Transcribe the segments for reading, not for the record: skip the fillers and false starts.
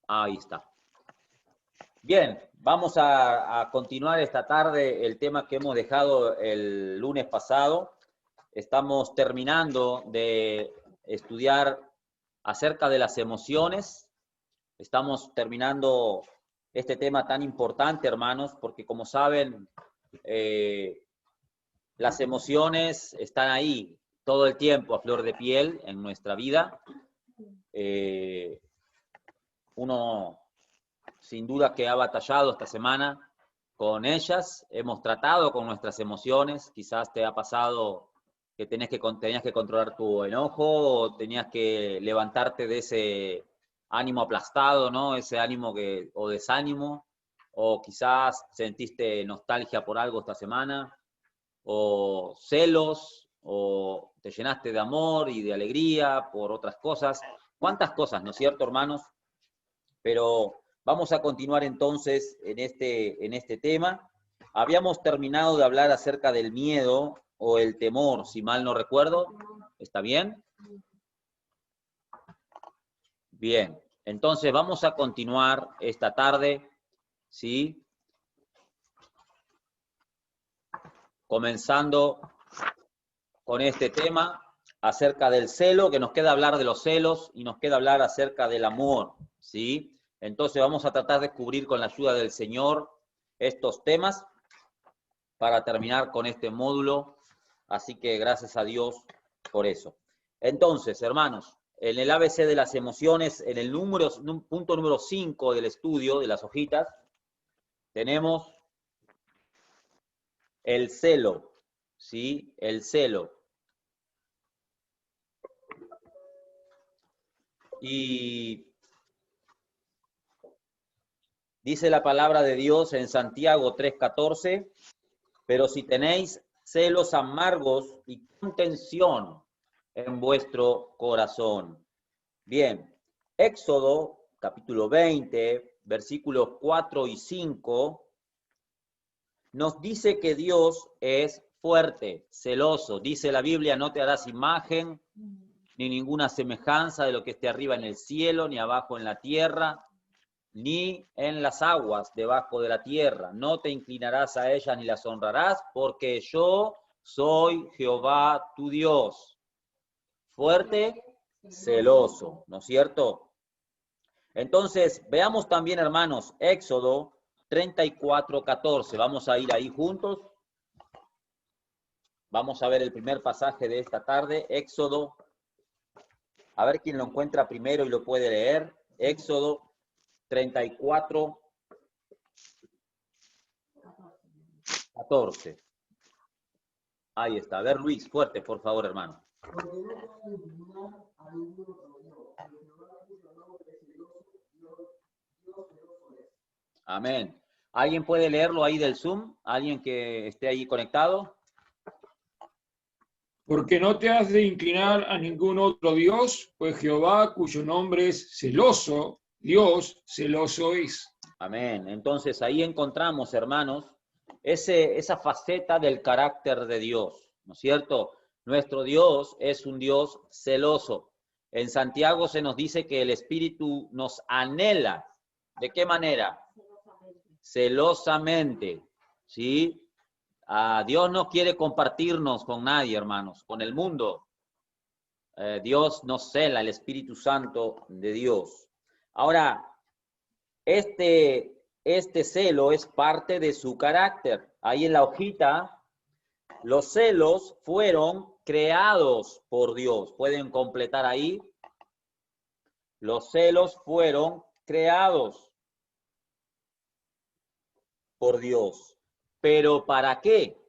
Ahí está. Bien, vamos a continuar esta tarde el tema que hemos dejado el lunes pasado. Estamos terminando de estudiar acerca de las emociones. Estamos terminando este tema tan importante, hermanos, porque como saben, las emociones están ahí todo el tiempo a flor de piel en nuestra vida. Uno sin duda que ha batallado esta semana con ellas, hemos tratado con nuestras emociones, quizás te ha pasado que tenías que controlar tu enojo, o tenías que levantarte de ese ánimo aplastado, ¿no? Ese ánimo o desánimo, o quizás sentiste nostalgia por algo esta semana, o celos, o te llenaste de amor y de alegría por otras cosas. ¿Cuántas cosas, no es cierto, hermanos? Pero vamos a continuar entonces en este tema. Habíamos terminado de hablar acerca del miedo o el temor, si mal no recuerdo. ¿Está bien? Bien. Entonces vamos a continuar esta tarde, ¿sí? Comenzando con este tema acerca del celo, que nos queda hablar de los celos y nos queda hablar acerca del amor, ¿sí? Entonces vamos a tratar de cubrir con la ayuda del Señor estos temas para terminar con este módulo, así que gracias a Dios por eso. Entonces, hermanos, en el ABC de las emociones, en el punto número 5 del estudio de las hojitas, tenemos el celo, ¿sí? El celo. Y dice la palabra de Dios en Santiago 3:14, pero si tenéis celos amargos y contención en vuestro corazón. Bien, Éxodo capítulo 20, versículos 4 y 5, nos dice que Dios es fuerte, celoso. Dice la Biblia, no te harás imagen ni ninguna semejanza de lo que esté arriba en el cielo, ni abajo en la tierra, ni en las aguas debajo de la tierra. No te inclinarás a ellas ni las honrarás, porque yo soy Jehová tu Dios. Fuerte, celoso, ¿no es cierto? Entonces, veamos también, hermanos, Éxodo 34:14. Vamos a ir ahí juntos. Vamos a ver el primer pasaje de esta tarde, Éxodo. A ver quién lo encuentra primero y lo puede leer. Éxodo 34:14. Ahí está. A ver, Luis, fuerte, por favor, hermano. Amén. ¿Alguien puede leerlo ahí del Zoom? ¿Alguien que esté ahí conectado? Porque no te has de inclinar a ningún otro Dios, pues Jehová, cuyo nombre es celoso, Dios celoso es. Amén. Entonces ahí encontramos, hermanos, esa faceta del carácter de Dios, ¿no es cierto? Nuestro Dios es un Dios celoso. En Santiago se nos dice que el Espíritu nos anhela. ¿De qué manera? Celosamente, ¿sí? Dios no quiere compartirnos con nadie, hermanos, con el mundo. Dios nos cela, el Espíritu Santo de Dios. Ahora, este celo es parte de su carácter. Ahí en la hojita, los celos fueron creados por Dios. ¿Pueden completar ahí? Los celos fueron creados por Dios. ¿Pero para qué?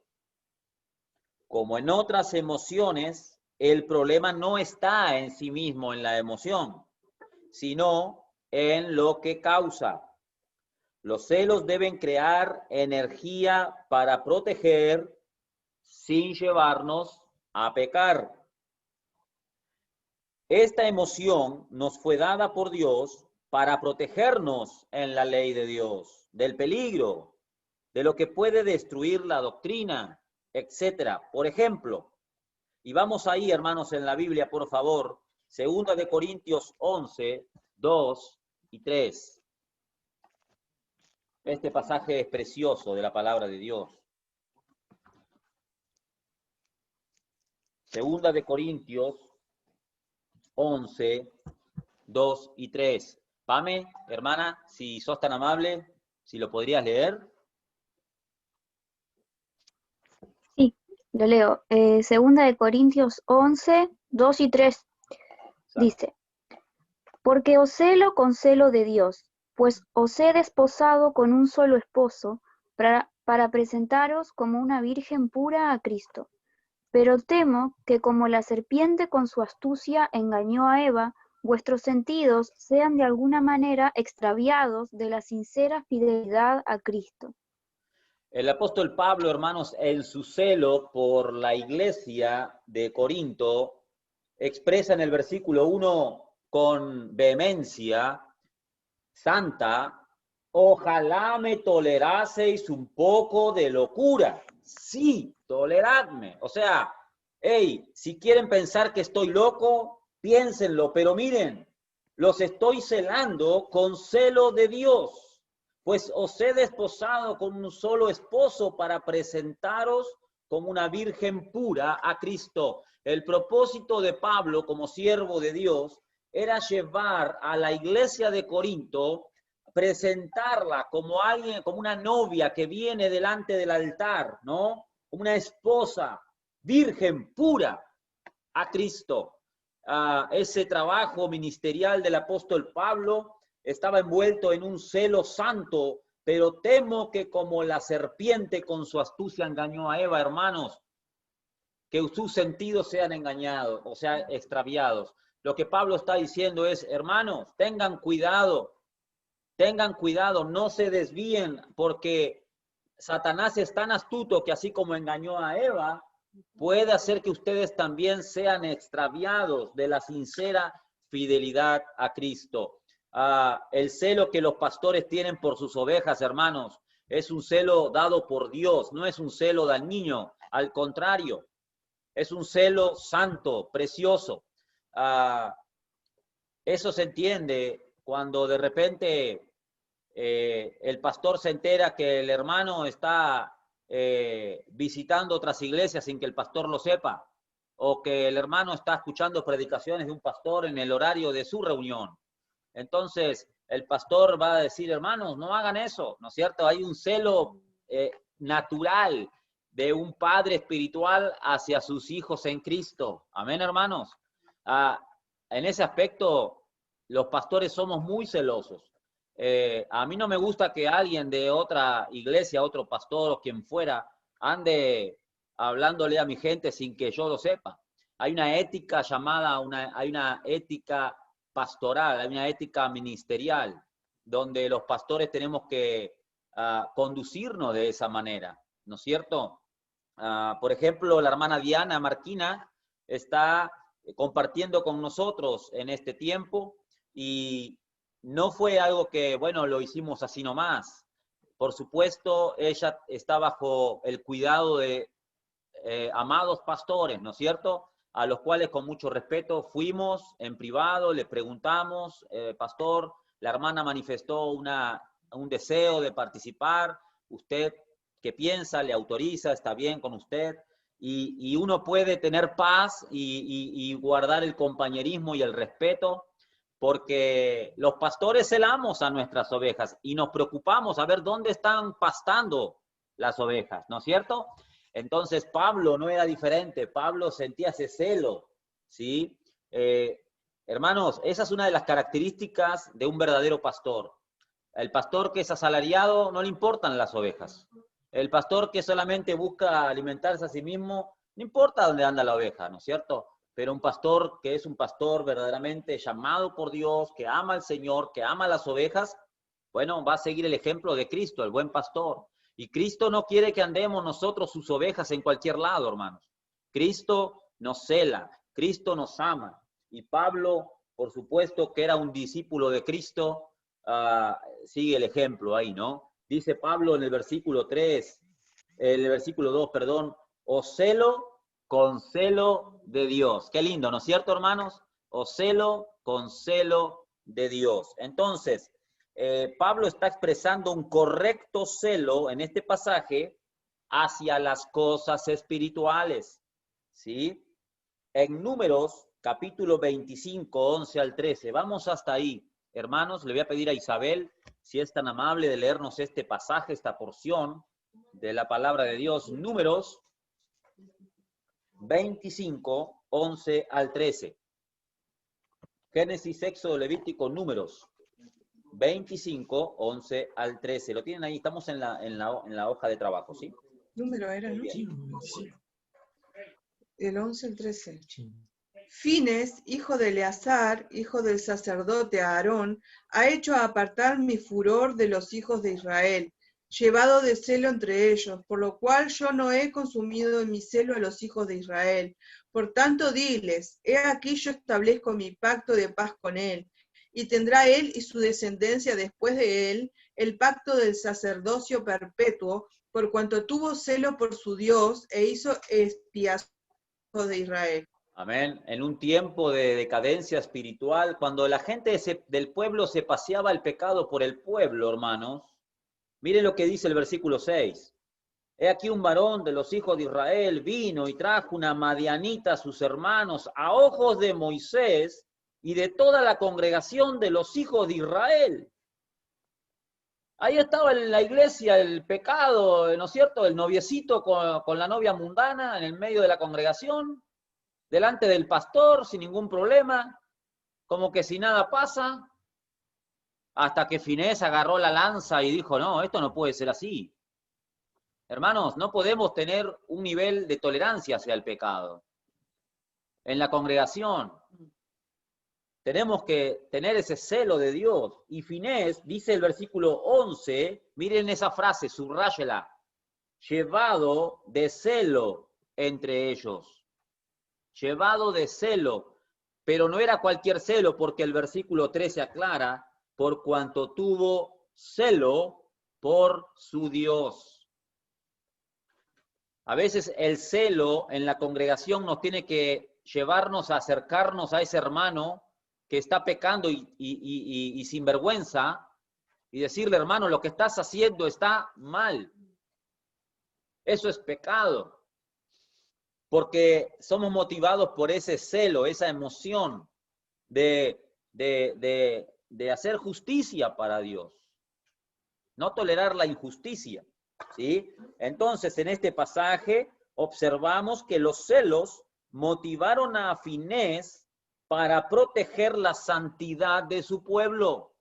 Como en otras emociones, el problema no está en sí mismo en la emoción, sino en lo que causa. Los celos deben crear energía para proteger sin llevarnos a pecar. Esta emoción nos fue dada por Dios para protegernos en la ley de Dios, del peligro, de lo que puede destruir la doctrina, etc. Por ejemplo, y vamos ahí, hermanos, en la Biblia, por favor, 2 de Corintios 11, 2, y 3. Este pasaje es precioso de la palabra de Dios. Segunda de Corintios 11, 2 y 3. Pame, hermana, si sos tan amable, si lo podrías leer. Sí, lo leo. Segunda de Corintios 11, 2 y 3 dice: Porque os celo con celo de Dios, pues os he desposado con un solo esposo, para presentaros como una virgen pura a Cristo. Pero temo que como la serpiente con su astucia engañó a Eva, vuestros sentidos sean de alguna manera extraviados de la sincera fidelidad a Cristo. El apóstol Pablo, hermanos, en su celo por la iglesia de Corinto, expresa en el versículo 1 con vehemencia santa: ojalá me toleraseis un poco de locura. Sí, toleradme. O sea, hey, si quieren pensar que estoy loco, piénsenlo, pero miren, los estoy celando con celo de Dios, pues os he desposado con un solo esposo para presentaros como una virgen pura a Cristo. El propósito de Pablo como siervo de Dios era llevar a la iglesia de Corinto, presentarla como alguien, como una novia que viene delante del altar, ¿no? Como una esposa virgen pura a Cristo. Ese trabajo ministerial del apóstol Pablo estaba envuelto en un celo santo, pero temo que como la serpiente con su astucia engañó a Eva, hermanos, que sus sentidos sean engañados, o sea, extraviados. Lo que Pablo está diciendo es: hermanos, tengan cuidado, no se desvíen, porque Satanás es tan astuto que así como engañó a Eva, puede hacer que ustedes también sean extraviados de la sincera fidelidad a Cristo. El celo que los pastores tienen por sus ovejas, hermanos, es un celo dado por Dios, no es un celo dañino, al contrario, es un celo santo, precioso. Eso se entiende cuando de repente el pastor se entera que el hermano está visitando otras iglesias sin que el pastor lo sepa, o que el hermano está escuchando predicaciones de un pastor en el horario de su reunión. Entonces, el pastor va a decir: hermanos, no hagan eso, ¿no es cierto? Hay un celo natural de un padre espiritual hacia sus hijos en Cristo. Amén, hermanos. En ese aspecto, los pastores somos muy celosos. A mí no me gusta que alguien de otra iglesia, otro pastor o quien fuera, ande hablándole a mi gente sin que yo lo sepa. Hay una ética hay una ética pastoral, hay una ética ministerial, donde los pastores tenemos que conducirnos de esa manera, ¿no es cierto? Por ejemplo, la hermana Diana Marquina está compartiendo con nosotros en este tiempo, y no fue algo que, bueno, lo hicimos así nomás. Por supuesto, ella está bajo el cuidado de amados pastores, ¿no es cierto? A los cuales con mucho respeto fuimos en privado, le preguntamos: pastor, la hermana manifestó un deseo de participar, ¿usted qué piensa? ¿Le autoriza? ¿Está bien con usted? Y uno puede tener paz y guardar el compañerismo y el respeto, porque los pastores celamos a nuestras ovejas y nos preocupamos a ver dónde están pastando las ovejas, ¿no es cierto? Entonces Pablo no era diferente, Pablo sentía ese celo, ¿sí? Hermanos, esa es una de las características de un verdadero pastor. El pastor que es asalariado no le importan las ovejas. El pastor que solamente busca alimentarse a sí mismo, no importa dónde anda la oveja, ¿no es cierto? Pero un pastor que es un pastor verdaderamente llamado por Dios, que ama al Señor, que ama a las ovejas, bueno, va a seguir el ejemplo de Cristo, el buen pastor. Y Cristo no quiere que andemos nosotros sus ovejas en cualquier lado, hermanos. Cristo nos cela, Cristo nos ama. Y Pablo, por supuesto, que era un discípulo de Cristo, sigue el ejemplo ahí, ¿no? Dice Pablo en el versículo 3, el versículo 2, perdón: os celo con celo de Dios. Qué lindo, ¿no es cierto, hermanos? Os celo con celo de Dios. Entonces, Pablo está expresando un correcto celo en este pasaje hacia las cosas espirituales, ¿sí? En Números, capítulo 25, 11 al 13. Vamos hasta ahí. Hermanos, le voy a pedir a Isabel, si es tan amable, de leernos este pasaje, esta porción de la palabra de Dios. Números 25, 11 al 13. Génesis, Éxodo, Levítico, Números 25, 11 al 13. Lo tienen ahí, estamos en la hoja de trabajo, ¿sí? Número era, ¿no? Sí. El 11 al 13. Fines, hijo de Eleazar, hijo del sacerdote Aarón, ha hecho apartar mi furor de los hijos de Israel, llevado de celo entre ellos, por lo cual yo no he consumido en mi celo a los hijos de Israel. Por tanto, diles, he aquí yo establezco mi pacto de paz con él, y tendrá él y su descendencia después de él el pacto del sacerdocio perpetuo, por cuanto tuvo celo por su Dios e hizo expiación de Israel. Amén. En un tiempo de decadencia espiritual, cuando la gente del pueblo se paseaba el pecado por el pueblo, hermanos, miren lo que dice el versículo 6. He aquí un varón de los hijos de Israel vino y trajo una madianita a sus hermanos a ojos de Moisés y de toda la congregación de los hijos de Israel. Ahí estaba en la iglesia el pecado, ¿no es cierto? El noviecito con la novia mundana en el medio de la congregación, delante del pastor, sin ningún problema, como que si nada pasa, hasta que Finés agarró la lanza y dijo, no, esto no puede ser así. Hermanos, no podemos tener un nivel de tolerancia hacia el pecado. En la congregación tenemos que tener ese celo de Dios. Y Finés, dice el versículo 11, miren esa frase, subráyela, llevado de celo entre ellos. Llevado de celo, pero no era cualquier celo, porque el versículo 13 aclara, por cuanto tuvo celo por su Dios. A veces el celo en la congregación nos tiene que llevarnos a acercarnos a ese hermano que está pecando y sin vergüenza, y decirle, hermano, lo que estás haciendo está mal. Eso es pecado. Porque somos motivados por ese celo, esa emoción de hacer justicia para Dios. No tolerar la injusticia, ¿sí? Entonces, en este pasaje observamos que los celos motivaron a Finés para proteger la santidad de su pueblo.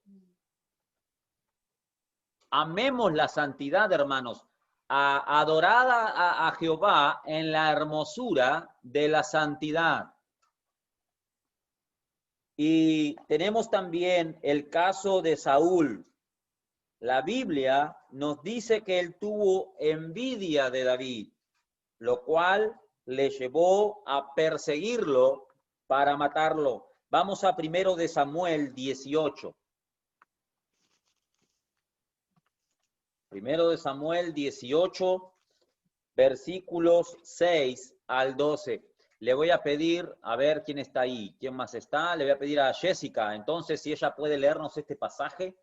Amemos la santidad, hermanos. Adorada a Jehová en la hermosura de la santidad. Y tenemos también el caso de Saúl. La Biblia nos dice que él tuvo envidia de David, lo cual le llevó a perseguirlo para matarlo. Vamos a 1 de Samuel 18. 1 de Samuel 18, versículos 6 al 12. Le voy a pedir, a ver quién está ahí, quién más está. Le voy a pedir a Jessica, entonces, si ella puede leernos este pasaje.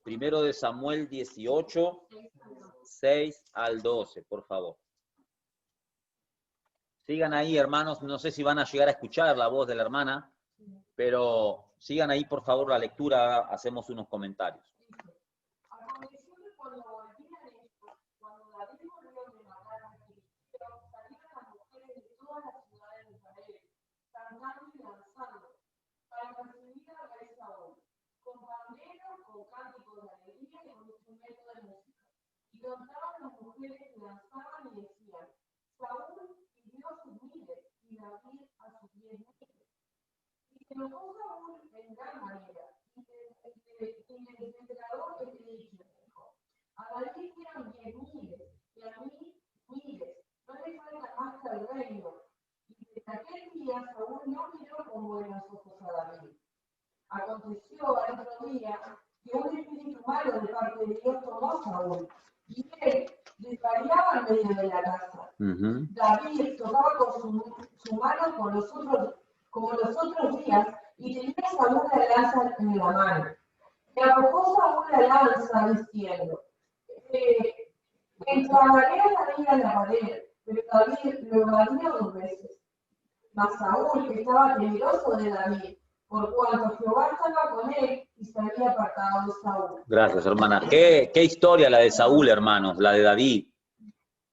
1 de Samuel 18, 6 al 12, por favor. Sigan ahí, hermanos. No sé si van a llegar a escuchar la voz de la hermana, pero sigan ahí, por favor, la lectura. Hacemos unos comentarios. Cantaban las mujeres que danzaban y decían, Saúl hirió a sus miles y David a sus 10 miles. Y se enojó Saúl en gran manera, y le declaró este dicho, dijo, a David eran 10 miles, y a mí miles, no le falta más que el reino. Y desde aquel día Saúl no miró con buenos ojos a David. Aconteció al otro día que un espíritu malo de parte de Dios tomó a Saúl. Y él desvariaba en medio de la casa. David tocaba con su mano como los otros días, y tenía Saúl la lanza en la mano. Le arrojó Saúl la lanza diciendo, enclavaré a David en la pared, pero David lo evadió 2 veces. Mas Saúl estaba temeroso de David, por cuanto Jehová estaba con él y se había apartado de Saúl. Gracias, hermana. ¿Qué historia la de Saúl, hermanos? La de David.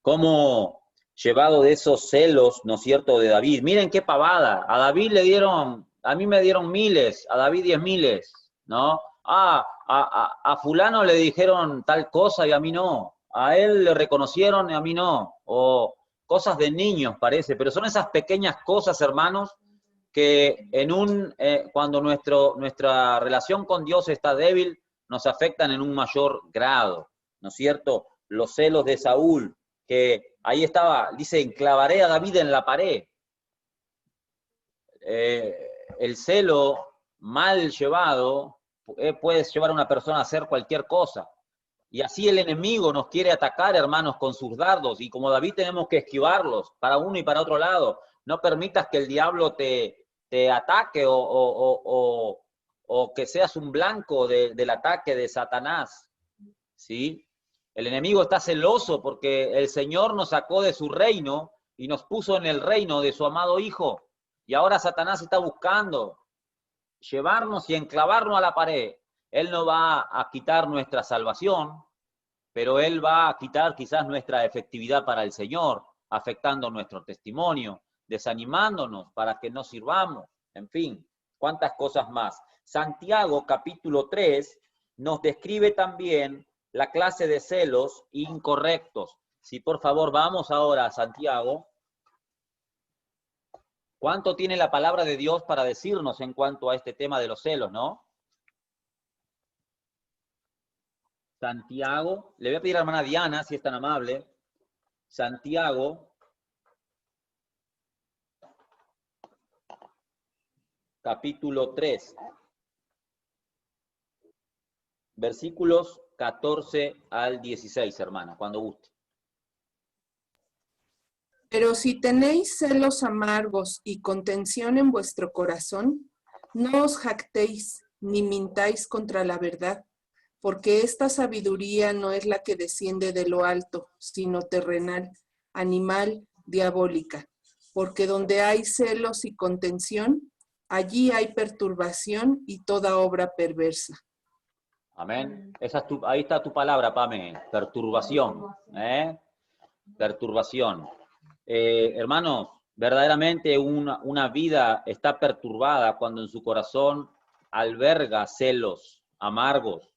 Cómo llevado de esos celos, ¿no es cierto?, de David. Miren qué pavada. A David le dieron, a mí me dieron miles, a David 10.000, ¿no? A fulano le dijeron tal cosa y a mí no. A él le reconocieron y a mí no. O cosas de niños, parece. Pero son esas pequeñas cosas, hermanos, que cuando nuestra relación con Dios está débil, nos afectan en un mayor grado, ¿no es cierto? Los celos de Saúl, que ahí estaba, dice, enclavaré a David en la pared. El celo mal llevado puede llevar a una persona a hacer cualquier cosa. Y así el enemigo nos quiere atacar, hermanos, con sus dardos. Y como David tenemos que esquivarlos para uno y para otro lado. No permitas que el diablo te ataque o que seas un blanco del ataque de Satanás. ¿Sí? El enemigo está celoso porque el Señor nos sacó de su reino y nos puso en el reino de su amado Hijo. Y ahora Satanás está buscando llevarnos y enclavarnos a la pared. Él no va a quitar nuestra salvación, pero Él va a quitar quizás nuestra efectividad para el Señor, afectando nuestro testimonio, desanimándonos para que no sirvamos, en fin, cuántas cosas más. Santiago capítulo 3 nos describe también la clase de celos incorrectos. Si por favor vamos ahora a Santiago. ¿Cuánto tiene la palabra de Dios para decirnos en cuanto a este tema de los celos, no? Santiago, le voy a pedir a la hermana Diana, si es tan amable. Santiago, capítulo 3, versículos 14 al 16, hermana, cuando guste. Pero si tenéis celos amargos y contención en vuestro corazón, no os jactéis ni mintáis contra la verdad, porque esta sabiduría no es la que desciende de lo alto, sino terrenal, animal, diabólica. Porque donde hay celos y contención, allí hay perturbación y toda obra perversa. Amén. Ahí está tu palabra, Pame, perturbación. Perturbación. Hermanos, verdaderamente una vida está perturbada cuando en su corazón alberga celos amargos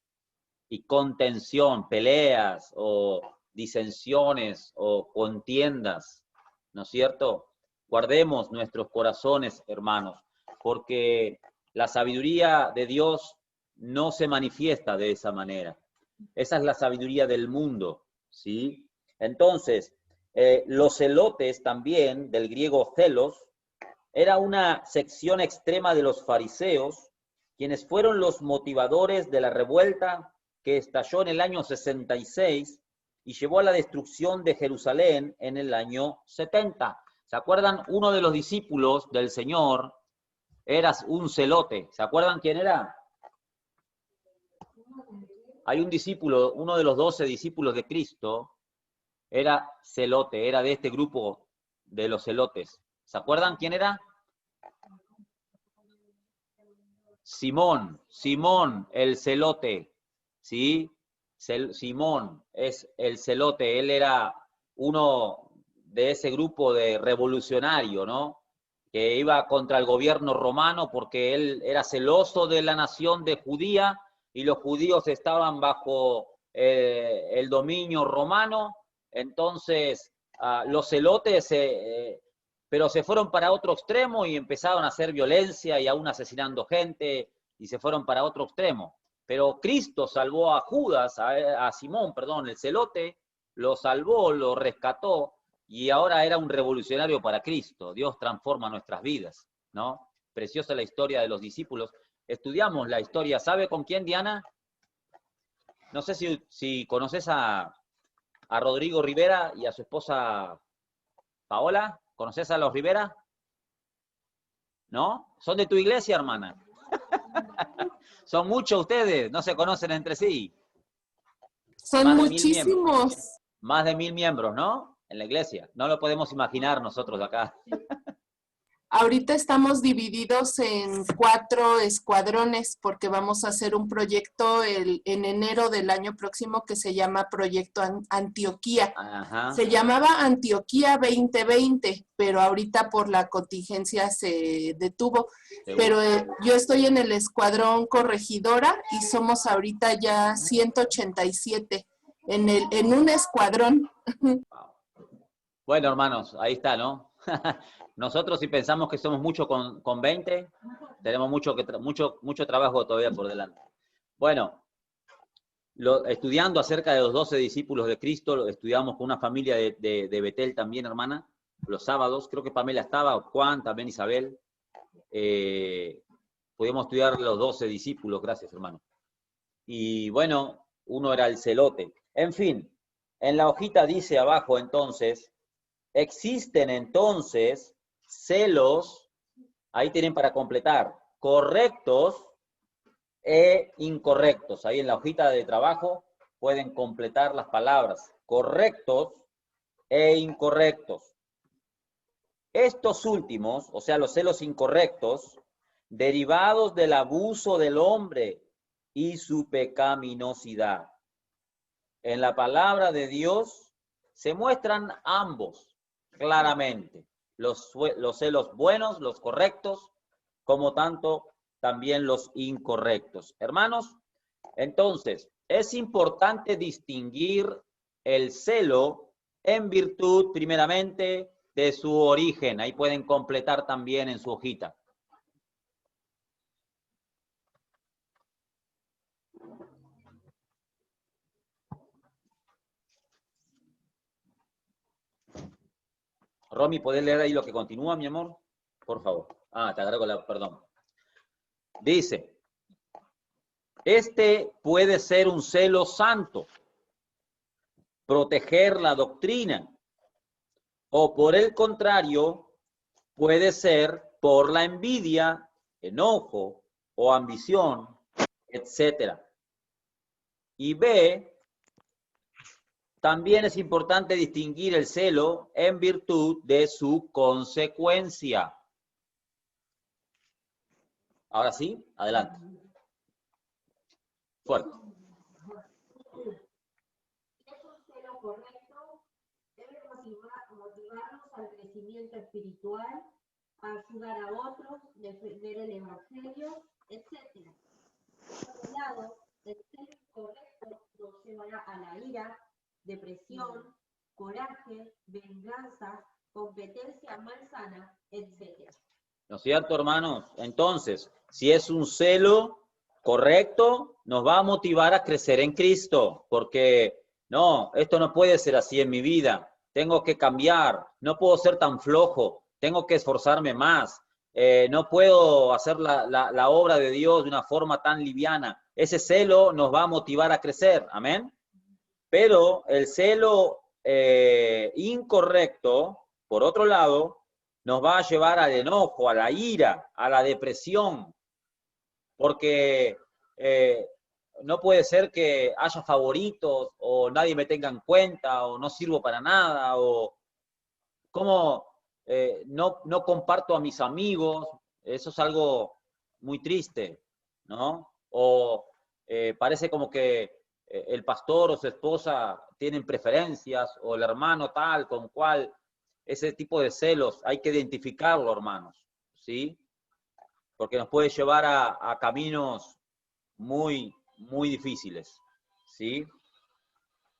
y contención, peleas o disensiones o contiendas, ¿no es cierto? Guardemos nuestros corazones, hermanos, porque la sabiduría de Dios no se manifiesta de esa manera. Esa es la sabiduría del mundo, ¿sí? Entonces, los celotes también, del griego celos, era una sección extrema de los fariseos, quienes fueron los motivadores de la revuelta que estalló en el año 66 y llevó a la destrucción de Jerusalén en el año 70. ¿Se acuerdan? Uno de los discípulos del Señor era un celote. ¿Se acuerdan quién era? Hay un discípulo, uno de los 12 discípulos de Cristo, era celote, era de este grupo de los celotes. ¿Se acuerdan quién era? Simón el celote, ¿sí? Simón es el celote, él era uno de ese grupo de revolucionario, ¿no? Que iba contra el gobierno romano porque él era celoso de la nación de Judía y los judíos estaban bajo el dominio romano. Entonces, los celotes, pero se fueron para otro extremo y empezaron a hacer violencia y aún asesinando gente y se fueron para otro extremo. Pero Cristo salvó a Judas, a Simón, perdón, el celote, lo salvó, lo rescató y ahora era un revolucionario para Cristo. Dios transforma nuestras vidas, ¿no? Preciosa la historia de los discípulos. Estudiamos la historia. ¿Sabe con quién, Diana? No sé si conoces a Rodrigo Rivera y a su esposa Paola. ¿Conoces a los Rivera? ¿no? Son de tu iglesia, hermana. Son muchos ustedes, no se conocen entre sí. Son Más de 1000 miembros. muchísimos. Más de 1000 miembros, ¿no? En la iglesia. No lo podemos imaginar nosotros acá. Ahorita estamos divididos en 4 escuadrones porque vamos a hacer un proyecto en enero del año próximo que se llama Proyecto Antioquía. Ajá. Se llamaba Antioquía 2020, pero ahorita por la contingencia se detuvo. Pero yo estoy en el escuadrón corregidora y somos ahorita ya 187 en un escuadrón. Bueno, hermanos, ahí está, ¿no? Nosotros si pensamos que somos mucho con 20, tenemos mucho trabajo todavía por delante. Bueno, estudiando acerca de los 12 discípulos de Cristo, lo estudiamos con una familia de Betel también, hermana, los sábados. Creo que Pamela estaba, Juan, también Isabel. Pudimos estudiar los 12 discípulos, gracias, hermano. Y bueno, uno era el celote. En fin, en la hojita dice abajo entonces, existen entonces celos, ahí tienen para completar, correctos e incorrectos. Ahí en la hojita de trabajo pueden completar las palabras correctos e incorrectos. Estos últimos, o sea, los celos incorrectos, derivados del abuso del hombre y su pecaminosidad. En la palabra de Dios se muestran ambos claramente. Los celos buenos, los correctos, como tanto también los incorrectos. Hermanos, entonces, es importante distinguir el celo en virtud, primeramente, de su origen. Ahí pueden completar también en su hojita. Romy, ¿podés leer ahí lo que continúa, mi amor? Por favor. Ah, te agrego perdón. Dice, este puede ser un celo santo, proteger la doctrina, o por el contrario, puede ser por la envidia, enojo o ambición, etc. Y B, también es importante distinguir el celo en virtud de su consecuencia. Ahora sí, adelante. Fuerte. Es un celo correcto, debe motivarnos al crecimiento espiritual, a ayudar a otros, defender el evangelio, etc. Por otro lado, el celo incorrecto nos llevará a la ira, depresión, coraje, venganza, competencia malsana, etc. ¿No es cierto, hermanos? Entonces, si es un celo correcto, nos va a motivar a crecer en Cristo, porque no, esto no puede ser así en mi vida, tengo que cambiar, no puedo ser tan flojo, tengo que esforzarme más, no puedo hacer la obra de Dios de una forma tan liviana. Ese celo nos va a motivar a crecer, amén. Pero el celo incorrecto, por otro lado, nos va a llevar al enojo, a la ira, a la depresión, porque no puede ser que haya favoritos o nadie me tenga en cuenta o no sirvo para nada o cómo no comparto a mis amigos. Eso es algo muy triste, ¿no? O parece como que el pastor o su esposa tienen preferencias o el hermano tal con cual. Ese tipo de celos hay que identificarlo, hermanos, ¿sí? Porque nos puede llevar a caminos muy, muy difíciles, ¿sí?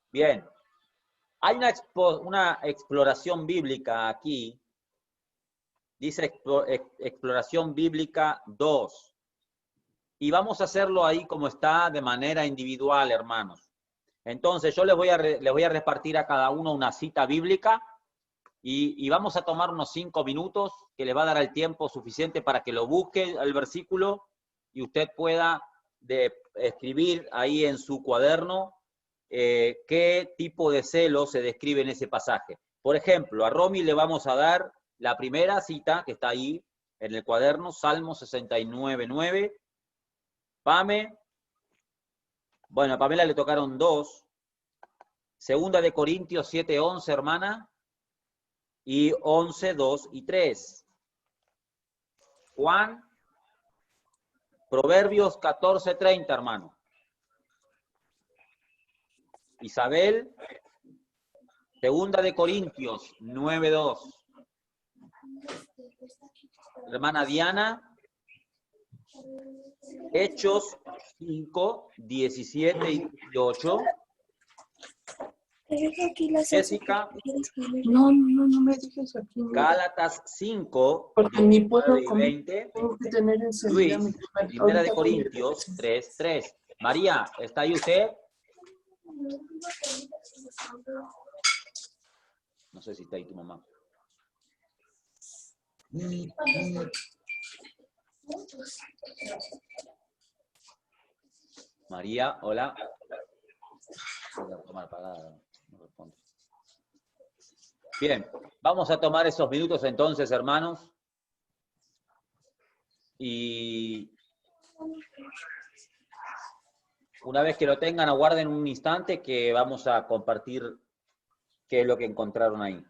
Bien. Hay una exploración bíblica aquí. Dice exploración bíblica 2. Y vamos a hacerlo ahí como está de manera individual, hermanos. Entonces, yo les voy a repartir a cada uno una cita bíblica. Y vamos a tomar unos 5 minutos que le va a dar el tiempo suficiente para que lo busque el versículo y usted pueda escribir ahí en su cuaderno qué tipo de celo se describe en ese pasaje. Por ejemplo, a Romy le vamos a dar la primera cita que está ahí en el cuaderno, Salmo 69:9. Pame. Bueno, a Pamela le tocaron 2. Segunda de Corintios 7:11, hermana. Y 11:2 y 3. Juan. Proverbios 14:30, hermano. Isabel. Segunda de Corintios 9:2. Hermana Diana. Hechos 5:17 y 18. Jessica. No me dejes aquí. Gálatas 5, Porque ni puedo 19 y comer. 20. Tengo que tener enseguida mi Luis, comer. Primera de Ahorita Corintios 3:3. María, ¿está ahí usted? No sé si está ahí tu mamá. María, hola. Voy a tomar apagada, no responde. Bien, vamos a tomar esos minutos entonces, hermanos. Y una vez que lo tengan, aguarden un instante que vamos a compartir qué es lo que encontraron ahí.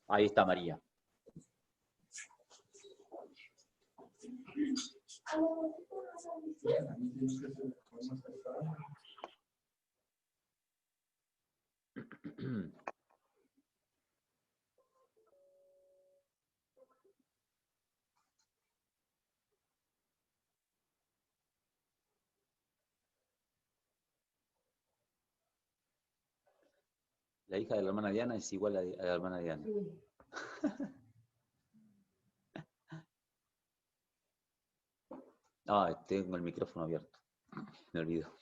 Ahí está María. La hija de la hermana Diana es igual a la hermana Diana. Ah, tengo el micrófono abierto. Me olvido.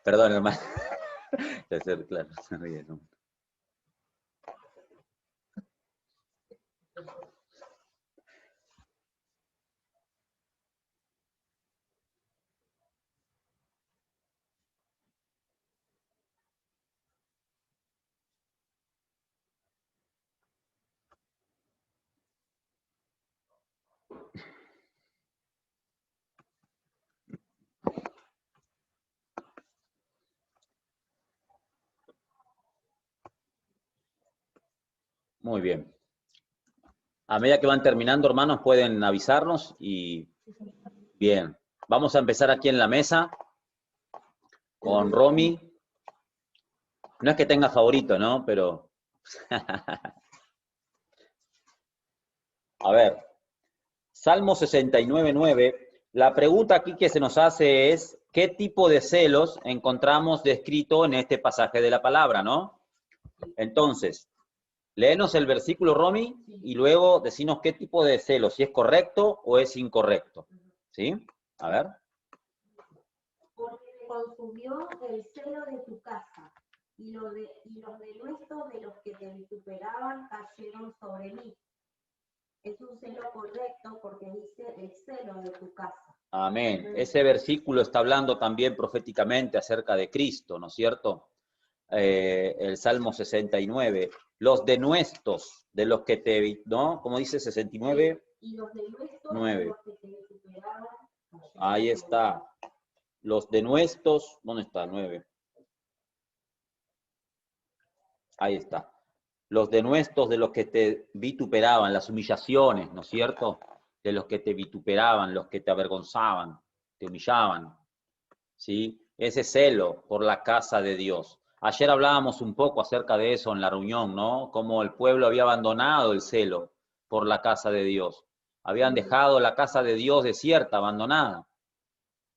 Perdón, hermano. Claro, se ríe, ¿no? Muy bien. A medida que van terminando, hermanos, pueden avisarnos y bien. Vamos a empezar aquí en la mesa con Romy. No es que tenga favorito, ¿no? Pero a ver, Salmo 69:9. La pregunta aquí que se nos hace es, ¿qué tipo de celos encontramos descrito en este pasaje de la palabra, no? Entonces, léenos el versículo, Romy, y luego decinos qué tipo de celos, si es correcto o es incorrecto. ¿Sí? A ver. Porque me consumió el celo de tu casa, y los denuestos de los que te vituperaban cayeron sobre mí. Es un celo correcto porque dice el celo de tu casa. Amén. Ese versículo está hablando también proféticamente acerca de Cristo, ¿no es cierto? El Salmo 69. Los denuestos de los que te, ¿no? ¿Cómo dice 69? Y los denuestos 9. de los que te vituperaban cayeron. Ahí está. Los denuestos, ¿dónde está? 9. Ahí está. Los denuestos de los que te vituperaban, las humillaciones, ¿no es cierto? De los que te vituperaban, los que te avergonzaban, te humillaban, ¿sí? Ese celo por la casa de Dios. Ayer hablábamos un poco acerca de eso en la reunión, ¿no? Cómo el pueblo había abandonado el celo por la casa de Dios. Habían dejado la casa de Dios desierta, abandonada.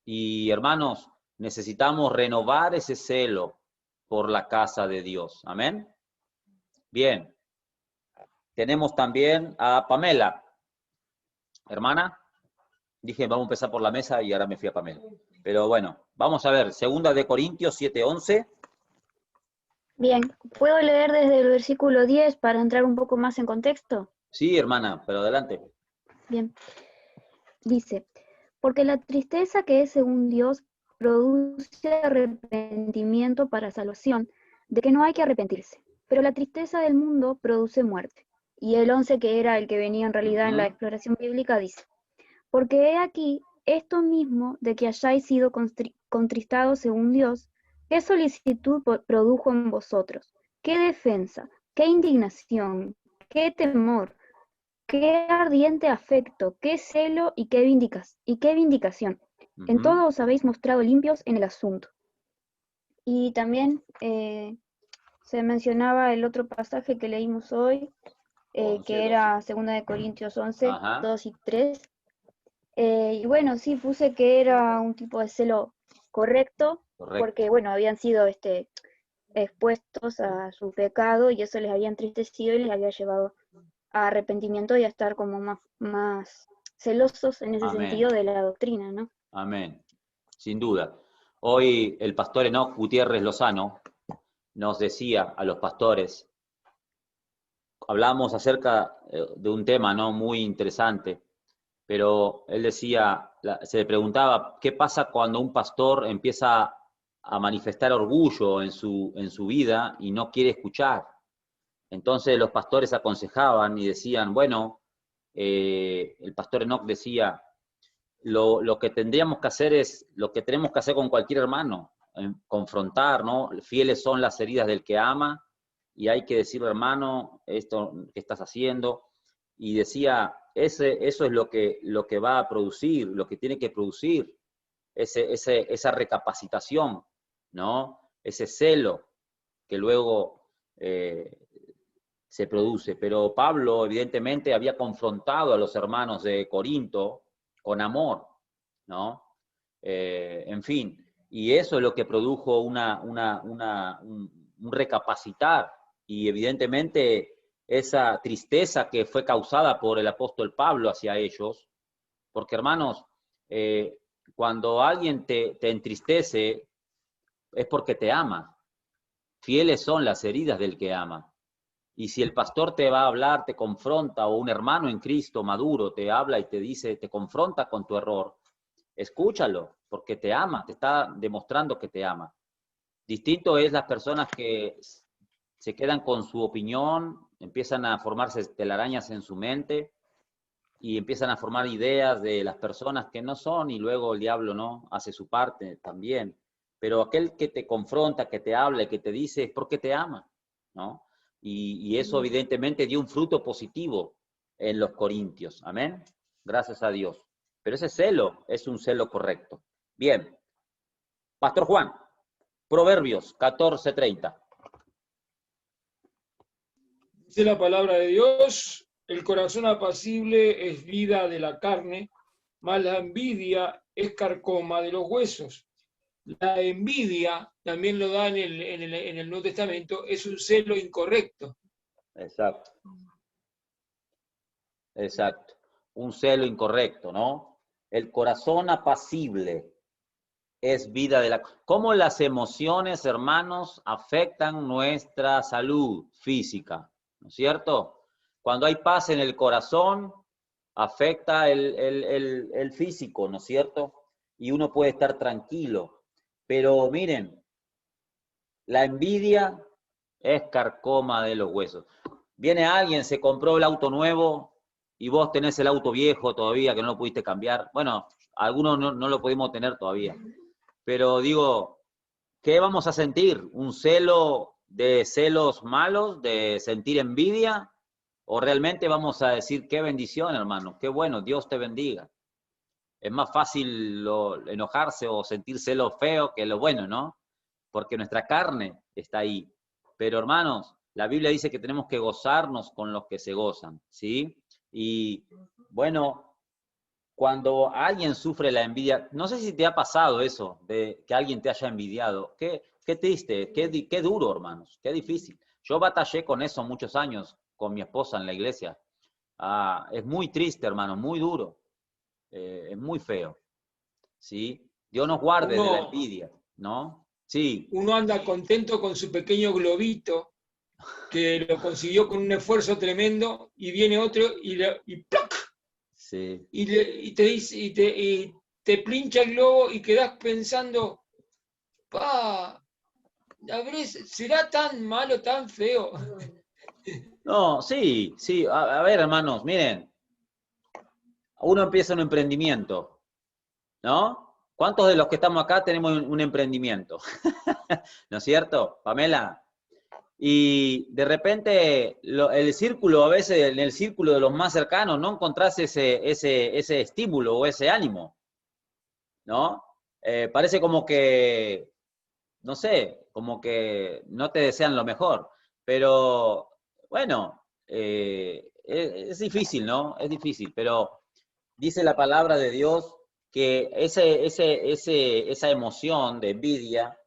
Y hermanos, necesitamos renovar ese celo por la casa de Dios. Amén. Bien. Tenemos también a Pamela. hermana. Dije, vamos a empezar por la mesa y ahora me fui a Pamela. Pero bueno, vamos a ver, 2 Corintios 7:11. Bien, ¿puedo leer desde el versículo 10 para entrar un poco más en contexto? Sí, hermana, pero adelante. Bien, dice, porque la tristeza que es según Dios produce arrepentimiento para salvación, de que no hay que arrepentirse, pero la tristeza del mundo produce muerte. Y el 11, que era el que venía en realidad en la exploración bíblica, dice, porque he aquí esto mismo de que hayáis sido contristados según Dios, ¿qué solicitud produjo en vosotros? ¿Qué defensa? ¿Qué indignación? ¿Qué temor? ¿Qué ardiente afecto? ¿Qué celo y qué vindicación? En todo os habéis mostrado limpios en el asunto. Y también se mencionaba el otro pasaje que leímos hoy, que era 2 Corintios 11, 2 y 3. Y bueno, sí, puse que era un tipo de celo correcto, porque bueno, habían sido expuestos a su pecado y eso les había entristecido y les había llevado a arrepentimiento y a estar como más celosos en ese sentido de la doctrina, ¿no? Amén, sin duda. Hoy el pastor Enoch Gutiérrez Lozano nos decía a los pastores, hablamos acerca de un tema, ¿no?, muy interesante, pero él decía, se le preguntaba, ¿qué pasa cuando un pastor empieza a manifestar orgullo en su vida y no quiere escuchar? Entonces los pastores aconsejaban y decían, bueno, el pastor Enoch decía, lo que tendríamos que hacer es lo que tenemos que hacer con cualquier hermano, confrontar, ¿no? Fieles son las heridas del que ama, y hay que decirle, hermano, esto que estás haciendo, y decía, eso es lo que va a producir, lo que tiene que producir, esa recapacitación, ¿no? Ese celo que luego se produce. Pero Pablo, evidentemente, había confrontado a los hermanos de Corinto con amor, ¿no? En fin, y eso es lo que produjo un recapacitar, y evidentemente esa tristeza que fue causada por el apóstol Pablo hacia ellos, porque hermanos, cuando alguien te entristece es porque te ama. Fieles son las heridas del que ama. Y si el pastor te va a hablar, te confronta, o un hermano en Cristo maduro te habla y te dice, te confronta con tu error, escúchalo, porque te ama, te está demostrando que te ama. Distinto es las personas que se quedan con su opinión, empiezan a formarse telarañas en su mente y empiezan a formar ideas de las personas que no son, y luego el diablo, ¿no?, hace su parte también. Pero aquel que te confronta, que te habla y que te dice es porque te ama, ¿no? Y eso evidentemente dio un fruto positivo en los corintios. Amén. Gracias a Dios. Pero ese celo es un celo correcto. Bien. Pastor Juan, Proverbios 14:30. Dice la palabra de Dios, el corazón apacible es vida de la carne, mas la envidia es carcoma de los huesos. La envidia, también lo da en el Nuevo Testamento, es un celo incorrecto. Exacto. Exacto. Un celo incorrecto, ¿no? El corazón apacible es vida de la... ¿Cómo las emociones, hermanos, afectan nuestra salud física? ¿No es cierto? Cuando hay paz en el corazón, afecta el físico, ¿no es cierto? Y uno puede estar tranquilo. Pero miren, la envidia es carcoma de los huesos. Viene alguien, se compró el auto nuevo y vos tenés el auto viejo todavía que no lo pudiste cambiar. Bueno, algunos no lo pudimos tener todavía. Pero digo, ¿qué vamos a sentir? ¿Un celo de celos malos, de sentir envidia? ¿O realmente vamos a decir, qué bendición, hermano, qué bueno, Dios te bendiga? Es más fácil enojarse o sentir celos feos que lo bueno, ¿no? Porque nuestra carne está ahí. Pero hermanos, la Biblia dice que tenemos que gozarnos con los que se gozan, ¿sí? Y bueno, cuando alguien sufre la envidia, no sé si te ha pasado eso, de que alguien te haya envidiado. Qué triste, qué duro, hermanos, qué difícil. Yo batallé con eso muchos años con mi esposa en la iglesia. Es muy triste, hermano, muy duro. Es muy feo, ¿sí? Dios nos guarde de la envidia, ¿no? Sí. Uno anda contento con su pequeño globito, que lo consiguió con un esfuerzo tremendo, y viene otro y ¡plac! Sí. Y te dice, y te plincha el globo y quedás pensando, pa, ¿será tan malo, tan feo? No, sí, sí. A ver, hermanos, miren. Uno empieza un emprendimiento, ¿no? ¿Cuántos de los que estamos acá tenemos un emprendimiento? ¿No es cierto, Pamela? Y de repente el círculo, a veces en el círculo de los más cercanos, no encontrás ese estímulo o ese ánimo, ¿no? Parece como que, no sé, como que no te desean lo mejor. Pero, bueno, es difícil, ¿no? Es difícil, pero dice la palabra de Dios que esa emoción de envidia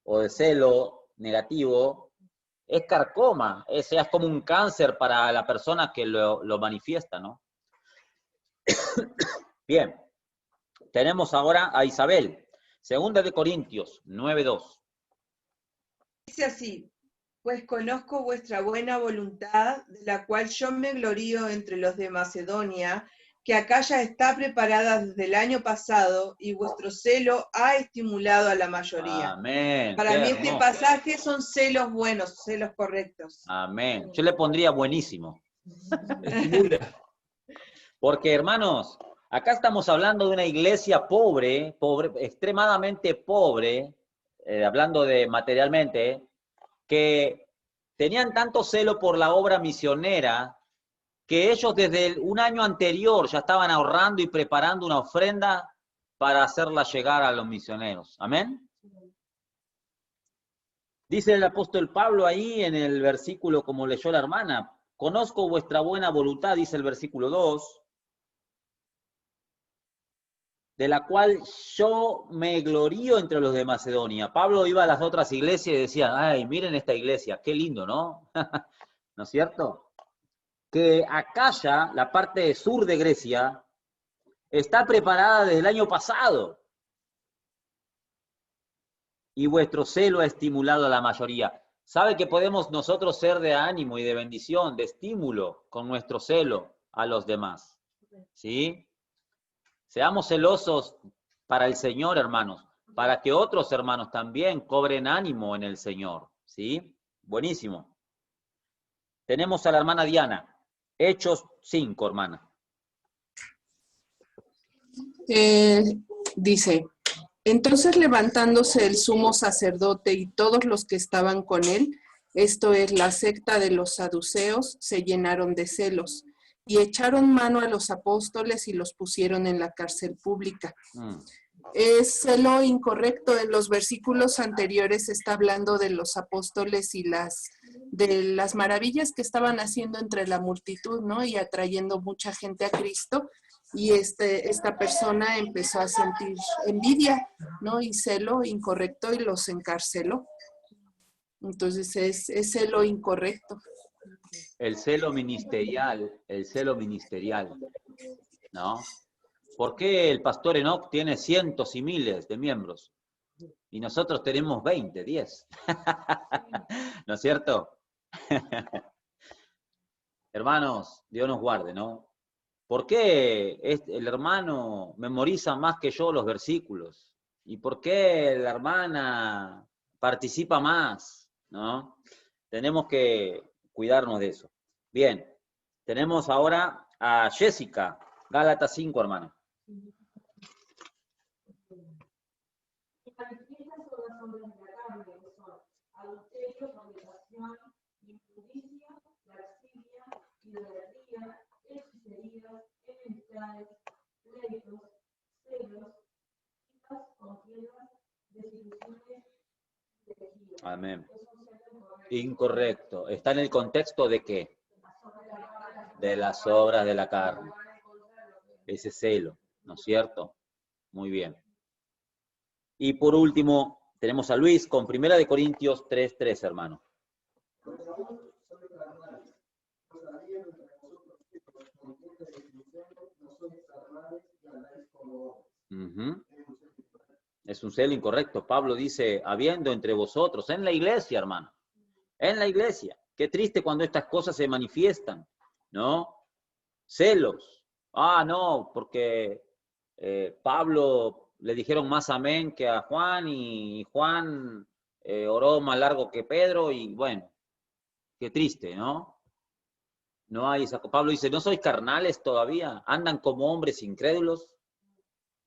o de celo negativo es carcoma, es como un cáncer para la persona que lo manifiesta, ¿no? Bien, tenemos ahora a Isabel, segunda de Corintios 9:2. Dice así, pues conozco vuestra buena voluntad, de la cual yo me glorío entre los de Macedonia, que acá ya está preparada desde el año pasado, y vuestro celo ha estimulado a la mayoría. Amén. Para mí este pasaje son celos buenos, celos correctos. Amén. Yo le pondría buenísimo. Estimula. Porque, hermanos, acá estamos hablando de una iglesia pobre, extremadamente pobre, hablando de materialmente, que tenían tanto celo por la obra misionera que ellos desde un año anterior ya estaban ahorrando y preparando una ofrenda para hacerla llegar a los misioneros. Amén. Dice el apóstol Pablo ahí en el versículo, como leyó la hermana, conozco vuestra buena voluntad, dice el versículo 2, de la cual yo me glorío entre los de Macedonia. Pablo iba a las otras iglesias y decía, ay, miren esta iglesia, qué lindo, ¿no? ¿No es cierto? Que Acaya, la parte sur de Grecia, está preparada desde el año pasado. Y vuestro celo ha estimulado a la mayoría. ¿Sabe que podemos nosotros ser de ánimo y de bendición, de estímulo con nuestro celo a los demás? ¿Sí? Seamos celosos para el Señor, hermanos, para que otros hermanos también cobren ánimo en el Señor. ¿Sí? Buenísimo. Tenemos a la hermana Diana. Hechos 5, hermana. Dice, entonces levantándose el sumo sacerdote y todos los que estaban con él, esto es la secta de los saduceos, se llenaron de celos y echaron mano a los apóstoles y los pusieron en la cárcel pública. Es celo incorrecto. En los versículos anteriores está hablando de los apóstoles y de las maravillas que estaban haciendo entre la multitud, ¿no? Y atrayendo mucha gente a Cristo. Y esta persona empezó a sentir envidia, ¿no? Y celo incorrecto y los encarceló. Entonces es celo incorrecto. El celo ministerial, ¿no? ¿Por qué el pastor Enoch tiene cientos y miles de miembros? Y nosotros tenemos 20, 10. ¿No es cierto? Hermanos, Dios nos guarde, ¿no? ¿Por qué el hermano memoriza más que yo los versículos? ¿Y por qué la hermana participa más? ¿No? Tenemos que cuidarnos de eso. Bien, tenemos ahora a Jessica, Gálatas 5, hermano. Manifiestas son las obras de la carne, que son adulterio, fornicación, inmundicia, lascivia, idolatría, hechicerías, enemistades, pleitos, celos, iras, contiendas, desilusiones, herejías. Amén. Incorrecto. ¿Está en el contexto de qué? De las obras de la carne. Ese celo, ¿no es cierto? Muy bien. Y por último, tenemos a Luis con 1 Corintios 3:3, hermano. Ujú. Es un celo incorrecto. Pablo dice, habiendo entre vosotros, en la iglesia, hermano, en la iglesia. Qué triste cuando estas cosas se manifiestan, ¿no? Celos. Ah, no, porque Pablo le dijeron más amén que a Juan y Juan oró más largo que Pedro y bueno, qué triste, ¿no? No hay esa. Pablo dice, ¿no sois carnales todavía? ¿Andan como hombres incrédulos?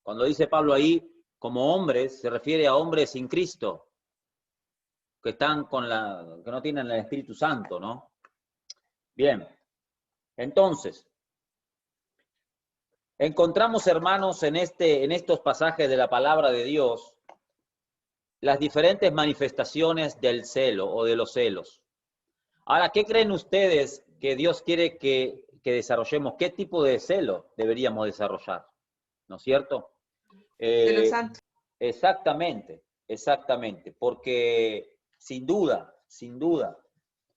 Cuando dice Pablo ahí, como hombres, se refiere a hombres sin Cristo, que están que no tienen el Espíritu Santo, ¿no? Bien, entonces, encontramos, hermanos, en estos pasajes de la palabra de Dios, las diferentes manifestaciones del celo o de los celos. Ahora, ¿qué creen ustedes que Dios quiere que desarrollemos? ¿Qué tipo de celo deberíamos desarrollar? ¿No es cierto? Celo santo. Exactamente, exactamente, porque sin duda,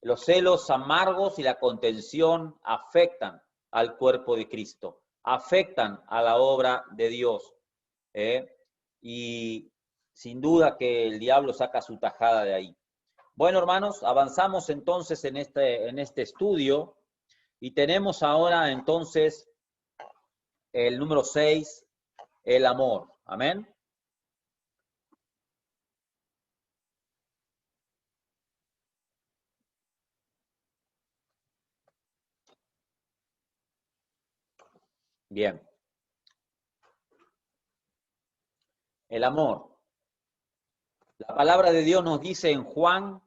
los celos amargos y la contención afectan al cuerpo de Cristo, afectan a la obra de Dios. Y sin duda que el diablo saca su tajada de ahí. Bueno, hermanos, avanzamos entonces en este estudio y tenemos ahora entonces el número 6, el amor. Amén. Bien. El amor. La palabra de Dios nos dice en Juan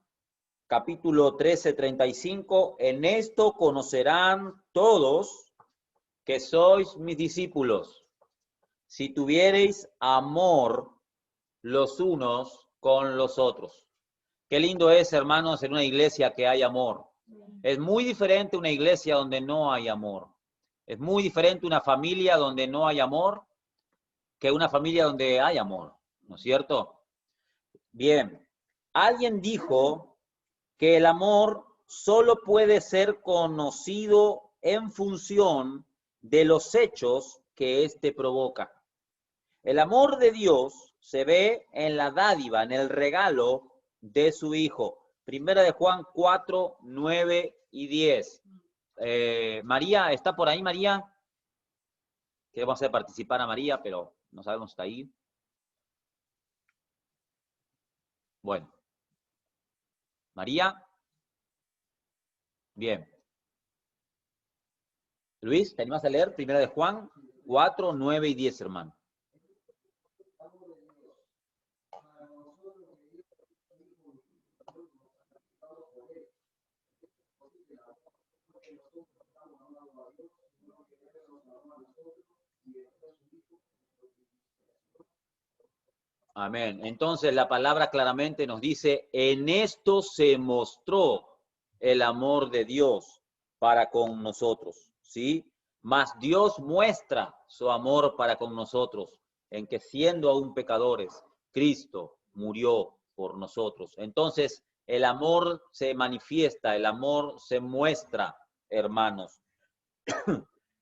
capítulo 13:35, en esto conocerán todos que sois mis discípulos, si tuviereis amor los unos con los otros. Qué lindo es, hermanos, en una iglesia que hay amor. Es muy diferente una iglesia donde no hay amor. Es muy diferente una familia donde no hay amor que una familia donde hay amor, ¿no es cierto? Bien, alguien dijo que el amor solo puede ser conocido en función de los hechos que éste provoca. El amor de Dios se ve en la dádiva, en el regalo de su Hijo. Primera de Juan 4, 9 y 10. María, ¿está por ahí, María? Queremos hacer participar a María, pero no sabemos si está ahí. Bueno. María. Bien. Luis, ¿te animas a leer? Primera de Juan 4, 9 y 10, hermano. Amén. Entonces la palabra claramente nos dice, en esto se mostró el amor de Dios para con nosotros, ¿sí? Mas Dios muestra su amor para con nosotros, en que siendo aún pecadores, Cristo murió por nosotros. Entonces el amor se manifiesta, el amor se muestra, hermanos.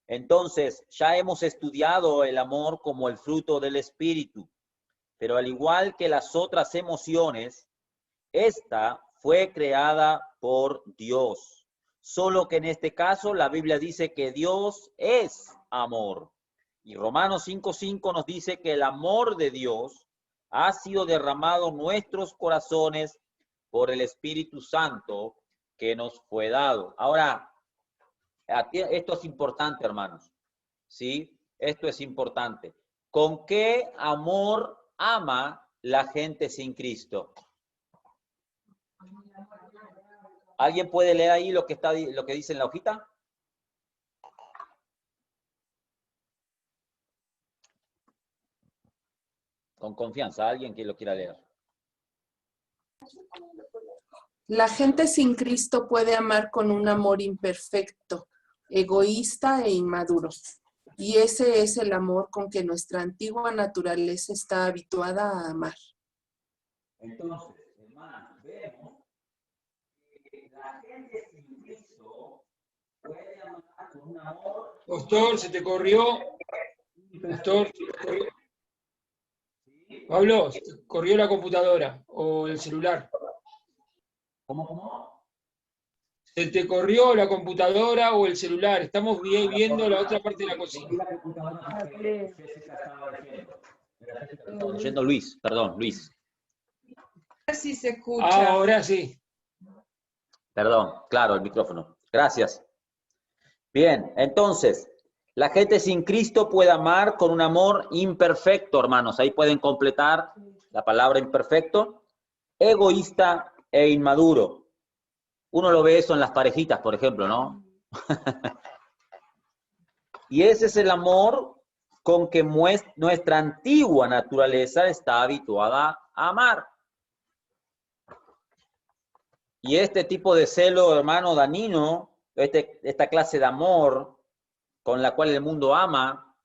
Entonces ya hemos estudiado el amor como el fruto del Espíritu. Pero al igual que las otras emociones, esta fue creada por Dios. Solo que en este caso la Biblia dice que Dios es amor. Y Romanos 5:5 nos dice que el amor de Dios ha sido derramado en nuestros corazones por el Espíritu Santo que nos fue dado. Ahora, esto es importante, hermanos. ¿Sí? Esto es importante. ¿Con qué amor ama la gente sin Cristo? ¿Alguien puede leer ahí lo que dice en la hojita? Con confianza, alguien que lo quiera leer. La gente sin Cristo puede amar con un amor imperfecto, egoísta e inmaduro. Y ese es el amor con que nuestra antigua naturaleza está habituada a amar. Entonces, hermanos, vemos que la gente sin Cristo puede amar con un amor... Pastor, se te corrió. Pastor, Pablo, corrió la computadora o el celular. ¿Cómo? Se te corrió la computadora o el celular. Estamos viendo la otra parte de la cocina. Estaba oyendo Luis, perdón, Luis. A ver si se escucha. Ahora sí. Perdón, claro, el micrófono. Gracias. Bien, entonces, la gente sin Cristo puede amar con un amor imperfecto, hermanos. Ahí pueden completar la palabra imperfecto. Egoísta e inmaduro. Uno lo ve eso en las parejitas, por ejemplo, ¿no? Y ese es el amor con que nuestra antigua naturaleza está habituada a amar. Y este tipo de celo, hermano, dañino, esta clase de amor con la cual el mundo ama,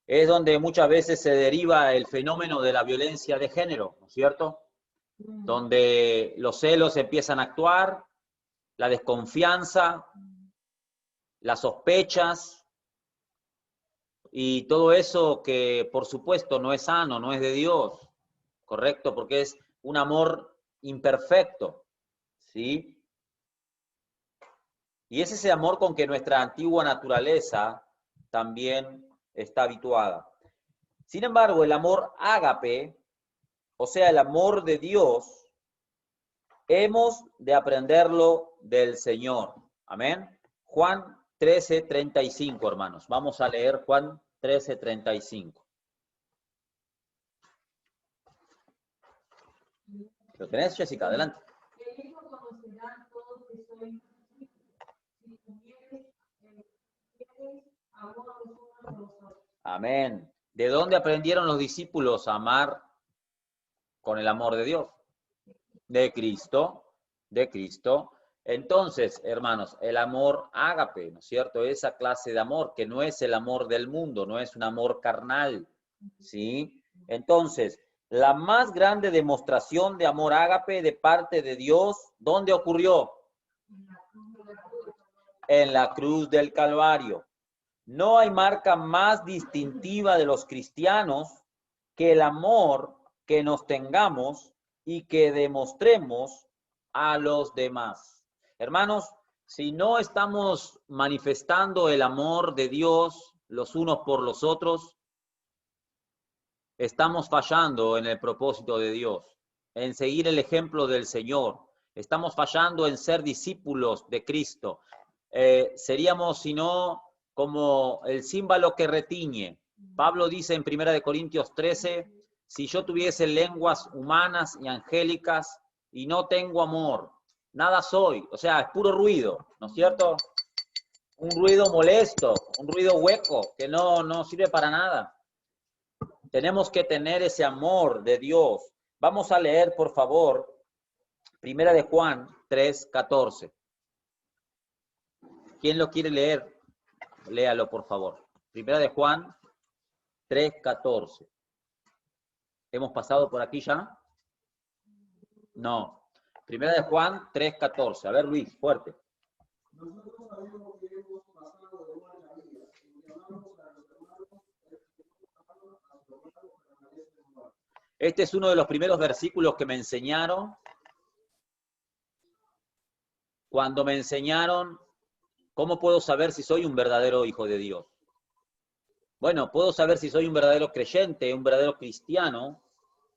es donde muchas veces se deriva el fenómeno de la violencia de género, ¿no es cierto? Donde los celos empiezan a actuar, la desconfianza, las sospechas y todo eso que por supuesto no es sano, no es de Dios, ¿correcto? Porque es un amor imperfecto, ¿sí? Y es ese amor con que nuestra antigua naturaleza también está habituada. Sin embargo, el amor ágape, o sea, el amor de Dios, hemos de aprenderlo del Señor. Amén. Juan 13:35, hermanos. Vamos a leer Juan 13:35. ¿Lo tenés, Jessica? Adelante. En ello conocerán todos que soy si tuviereis amor los unos por los otros. Amén. ¿De dónde aprendieron los discípulos a amar con el amor de Dios? De Cristo, de Cristo. Entonces, hermanos, el amor ágape, ¿no es cierto? Esa clase de amor que no es el amor del mundo, no es un amor carnal, ¿sí? Entonces, la más grande demostración de amor ágape de parte de Dios, ¿dónde ocurrió? En la cruz del Calvario. No hay marca más distintiva de los cristianos que el amor que nos tengamos y que demostremos a los demás. Hermanos, si no estamos manifestando el amor de Dios los unos por los otros, estamos fallando en el propósito de Dios, en seguir el ejemplo del Señor. Estamos fallando en ser discípulos de Cristo. Seríamos, si no, como el címbalo que retiñe. Pablo dice en 1 Corintios 13, si yo tuviese lenguas humanas y angélicas y no tengo amor, nada soy. O sea, es puro ruido, ¿no es cierto? Un ruido molesto, un ruido hueco, que no sirve para nada. Tenemos que tener ese amor de Dios. Vamos a leer, por favor, 1 Juan 3:14. ¿Quién lo quiere leer? Léalo, por favor. 1 Juan 3:14. ¿Hemos pasado por aquí ya? No. 1 Juan 3:14. A ver, Luis, fuerte. Nosotros sabemos que hemos pasado de buena vida, y llamamos a los hermanos a su hermano permanece en paz. Este es uno de los primeros versículos que me enseñaron cuando me enseñaron cómo puedo saber si soy un verdadero hijo de Dios. Bueno, puedo saber si soy un verdadero creyente, un verdadero cristiano,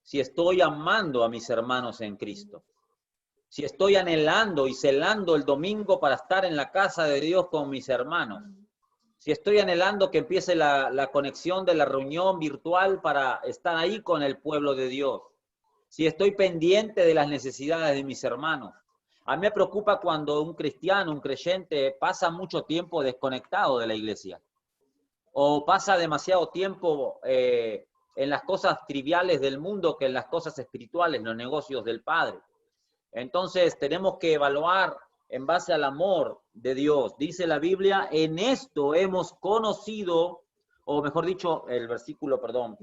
si estoy amando a mis hermanos en Cristo. Si estoy anhelando y celando el domingo para estar en la casa de Dios con mis hermanos. Si estoy anhelando que empiece la conexión de la reunión virtual para estar ahí con el pueblo de Dios. Si estoy pendiente de las necesidades de mis hermanos. A mí me preocupa cuando un cristiano, un creyente, pasa mucho tiempo desconectado de la iglesia. O pasa demasiado tiempo en las cosas triviales del mundo que en las cosas espirituales, en los negocios del Padre. Entonces tenemos que evaluar en base al amor de Dios. Dice la Biblia, en esto hemos conocido, o mejor dicho, el versículo, perdón,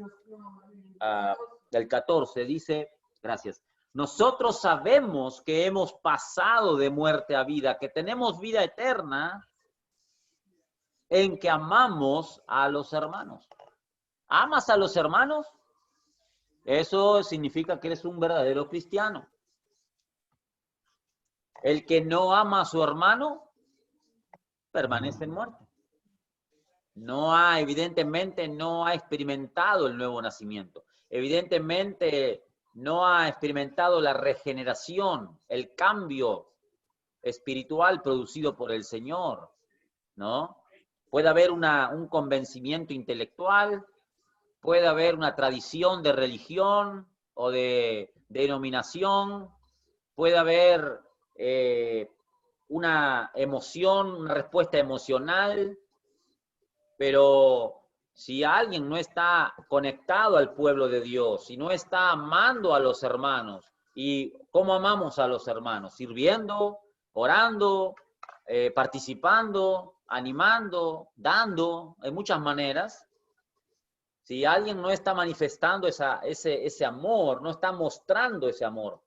del 14, dice, gracias, nosotros sabemos que hemos pasado de muerte a vida, que tenemos vida eterna en que amamos a los hermanos. ¿Amas a los hermanos? Eso significa que eres un verdadero cristiano. El que no ama a su hermano permanece en muerte. Evidentemente no ha experimentado el nuevo nacimiento. Evidentemente no ha experimentado la regeneración, el cambio espiritual producido por el Señor, ¿no? Puede haber un convencimiento intelectual, puede haber una tradición de religión o de denominación, puede haber una emoción, una respuesta emocional, pero si alguien no está conectado al pueblo de Dios, si no está amando a los hermanos, ¿y cómo amamos a los hermanos? Sirviendo, orando, participando, animando, dando, en muchas maneras. Si alguien no está manifestando ese amor, no está mostrando ese amor,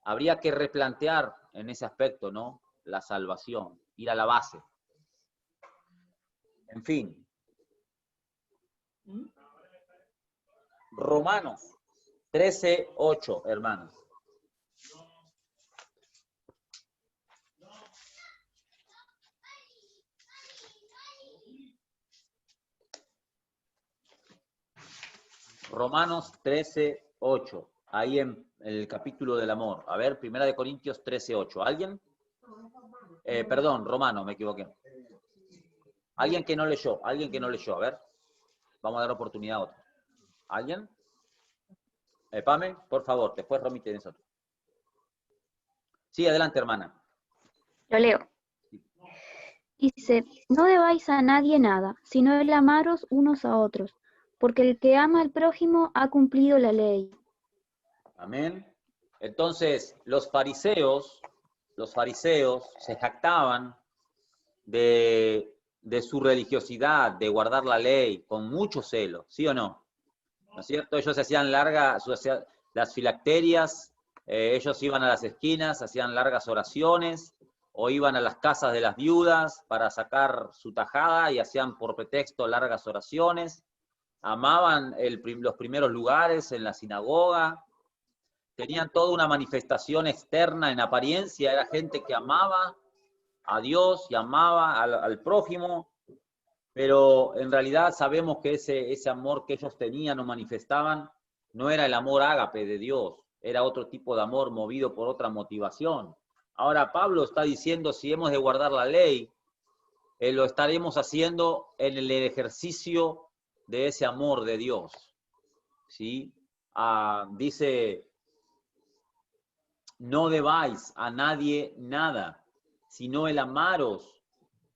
habría que replantear en ese aspecto, ¿no? La salvación, ir a la base. En fin. Romanos 13:8, hermanos. Romanos 13:8, ahí en el capítulo del amor. A ver, 1 Corintios 13:8. ¿Alguien? Perdón, Romano, me equivoqué. Alguien que no leyó, a ver. Vamos a dar oportunidad a otro. ¿Alguien? Pame, por favor, después Romy tenés otro. Sí, adelante, hermana. Lo leo. Dice, no debáis a nadie nada, sino el amaros unos a otros, porque el que ama al prójimo ha cumplido la ley. Amén. Entonces, los fariseos se jactaban de su religiosidad, de guardar la ley con mucho celo, ¿sí o no? ¿No es cierto? Ellos hacían las filacterias, ellos iban a las esquinas, hacían largas oraciones, o iban a las casas de las viudas para sacar su tajada y hacían por pretexto largas oraciones, amaban los primeros lugares en la sinagoga, tenían toda una manifestación externa en apariencia, era gente que amaba a Dios y amaba al prójimo, pero en realidad sabemos que ese amor que ellos tenían o manifestaban no era el amor ágape de Dios, era otro tipo de amor movido por otra motivación. Ahora Pablo está diciendo, si hemos de guardar la ley, lo estaremos haciendo en el ejercicio de ese amor de Dios, ¿sí? Dice, no debáis a nadie nada, sino el amaros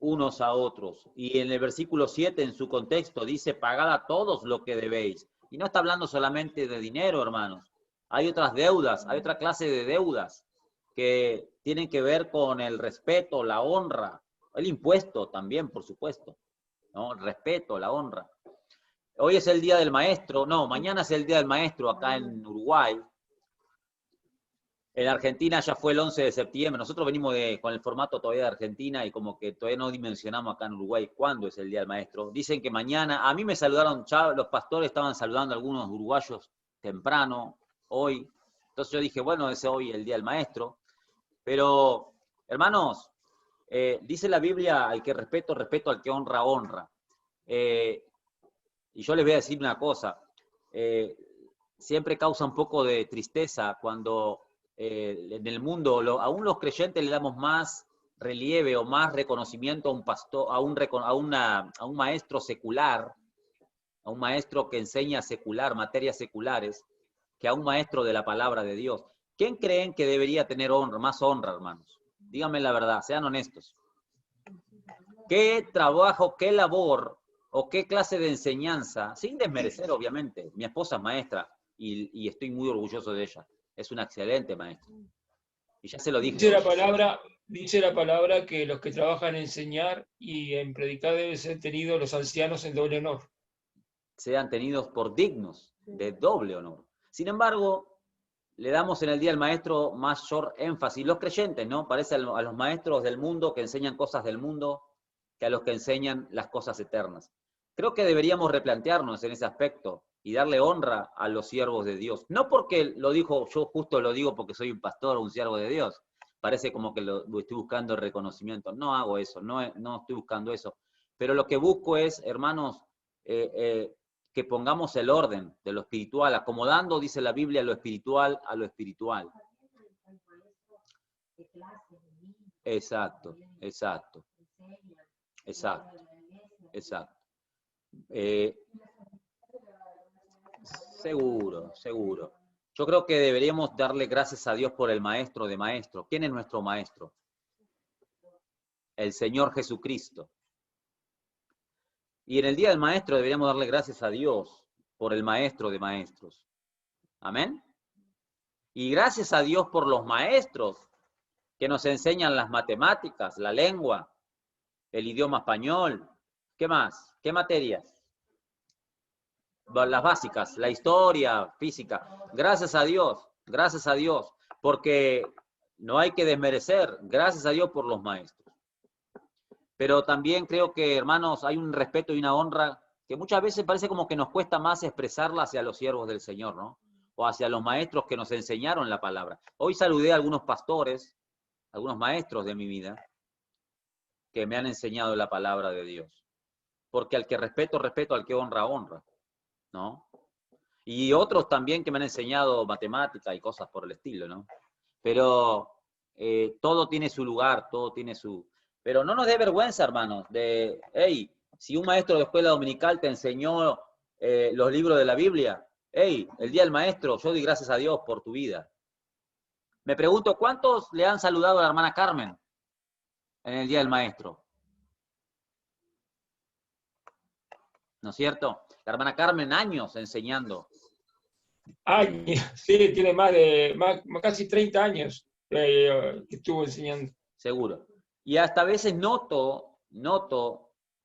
unos a otros. Y en el versículo 7, en su contexto, dice, pagad a todos lo que debéis. Y no está hablando solamente de dinero, hermanos. Hay otras deudas, hay otra clase de deudas que tienen que ver con el respeto, la honra, el impuesto también, por supuesto, ¿no? El respeto, la honra. Hoy es el Día del Maestro, mañana es el Día del Maestro acá en Uruguay. En Argentina ya fue el 11 de septiembre. Nosotros venimos con el formato todavía de Argentina y como que todavía no dimensionamos acá en Uruguay cuándo es el Día del Maestro. Dicen que mañana, a mí me saludaron, los pastores estaban saludando a algunos uruguayos temprano, hoy. Entonces yo dije, bueno, es hoy el Día del Maestro. Pero, hermanos, dice la Biblia, al que respeto al que honra, honra. Y yo les voy a decir una cosa, siempre causa un poco de tristeza cuando en el mundo, aún los creyentes le damos más relieve o más reconocimiento a un pastor, a un maestro secular, a un maestro que enseña secular, materias seculares, que a un maestro de la palabra de Dios. ¿Quién creen que debería tener más honra, hermanos? Díganme la verdad, sean honestos. ¿Qué trabajo, qué labor o qué clase de enseñanza, sin desmerecer obviamente, mi esposa es maestra y estoy muy orgulloso de ella, es una excelente maestra. Y ya se lo dije. Dice la palabra que los que trabajan en enseñar y en predicar deben ser tenidos los ancianos en doble honor. Sean tenidos por dignos de doble honor. Sin embargo, le damos en el Día del Maestro mayor énfasis. Los creyentes, ¿no? Parece a los maestros del mundo que enseñan cosas del mundo que a los que enseñan las cosas eternas. creo que deberíamos replantearnos en ese aspecto y darle honra a los siervos de Dios. No porque lo dijo, yo justo lo digo porque soy un pastor o un siervo de Dios. Parece como que estoy buscando reconocimiento. No hago eso, no estoy buscando eso. Pero lo que busco es, hermanos, que pongamos el orden de lo espiritual, acomodando, dice la Biblia, lo espiritual a lo espiritual. Exacto, exacto, exacto, exacto. Seguro, seguro. Yo creo que deberíamos darle gracias a Dios por el maestro de maestros. ¿Quién es nuestro maestro? El Señor Jesucristo. Y en el día del maestro deberíamos darle gracias a Dios por el maestro de maestros. Amén. Y gracias a Dios por los maestros que nos enseñan las matemáticas, la lengua, el idioma español. ¿Qué más? ¿Qué materias? Las básicas, la historia, física. Gracias a Dios, porque no hay que desmerecer, gracias a Dios por los maestros. Pero también creo que, hermanos, hay un respeto y una honra que muchas veces parece como que nos cuesta más expresarla hacia los siervos del Señor, ¿no? O hacia los maestros que nos enseñaron la palabra. Hoy saludé a algunos pastores, algunos maestros de mi vida, que me han enseñado la palabra de Dios. Porque al que respeto, respeto, al que honra, honra, ¿no? Y otros también que me han enseñado matemática y cosas por el estilo, ¿no? Pero todo tiene su lugar, todo tiene su... Pero no nos dé vergüenza, hermanos, de, hey, si un maestro de escuela dominical te enseñó los libros de la Biblia, hey, el día del maestro, yo doy gracias a Dios por tu vida. Me pregunto, ¿cuántos le han saludado a la hermana Carmen en el día del maestro? ¿No es cierto? La hermana Carmen, años enseñando. Años, sí, tiene casi 30 años que estuvo enseñando. Seguro. Y hasta a veces noto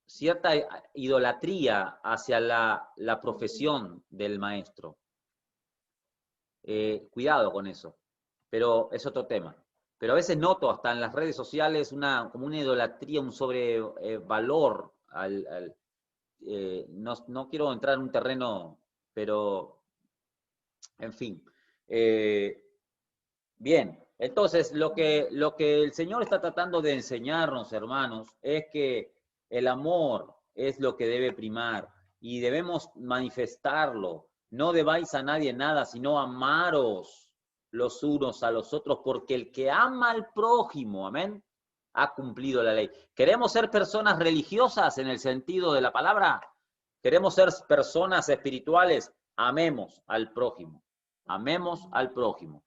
cierta idolatría hacia la profesión del maestro. Cuidado con eso, pero es otro tema. Pero a veces noto hasta en las redes sociales como una idolatría, un sobrevalor no quiero entrar en un terreno, pero en fin. Bien. Entonces, lo que el Señor está tratando de enseñarnos, hermanos, es que el amor es lo que debe primar y debemos manifestarlo. No debáis a nadie nada, sino amaros los unos a los otros, porque el que ama al prójimo, amén, ha cumplido la ley. ¿Queremos ser personas religiosas en el sentido de la palabra? ¿Queremos ser personas espirituales? Amemos al prójimo. Amemos al prójimo.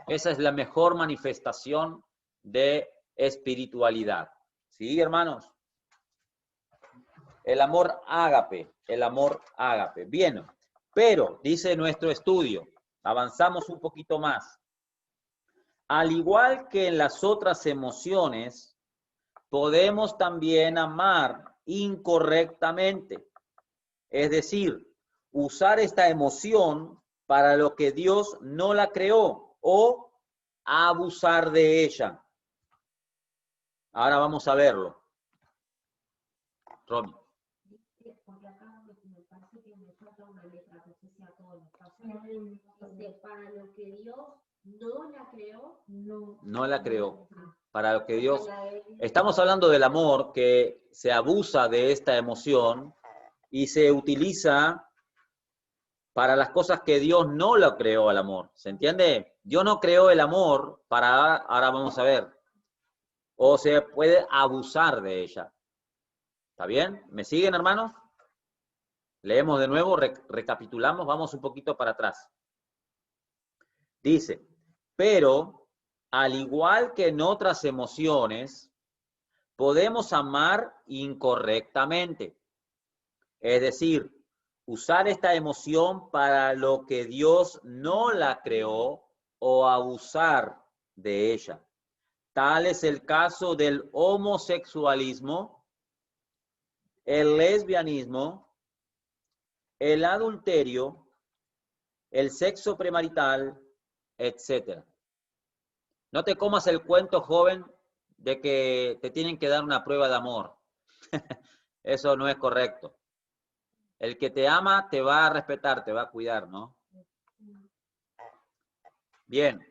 Esa es la mejor manifestación de espiritualidad. ¿Sí, hermanos? El amor ágape, el amor ágape. Bien, pero, dice nuestro estudio, avanzamos un poquito más. Al igual que en las otras emociones, podemos también amar incorrectamente. Es decir, usar esta emoción para lo que Dios no la creó o abusar de ella. Ahora vamos a verlo. Romy. Porque acá me parece que me falta una letra, no sé si a todos los casos. Dice, para lo que Dios no la creó, no la creó. Para lo que Dios... Estamos hablando del amor, que se abusa de esta emoción y se utiliza para las cosas que Dios no lo creó al amor. ¿Se entiende? Dios no creó el amor para... Ahora vamos a ver. O se puede abusar de ella. ¿Está bien? ¿Me siguen, hermanos? Leemos de nuevo, recapitulamos, vamos un poquito para atrás. Dice, pero al igual que en otras emociones, podemos amar incorrectamente. Es decir, usar esta emoción para lo que Dios no la creó o abusar de ella. Tal es el caso del homosexualismo, el lesbianismo, el adulterio, el sexo premarital, etc. No te comas el cuento, joven, de que te tienen que dar una prueba de amor. Eso no es correcto. El que te ama te va a respetar, te va a cuidar, ¿no? Bien.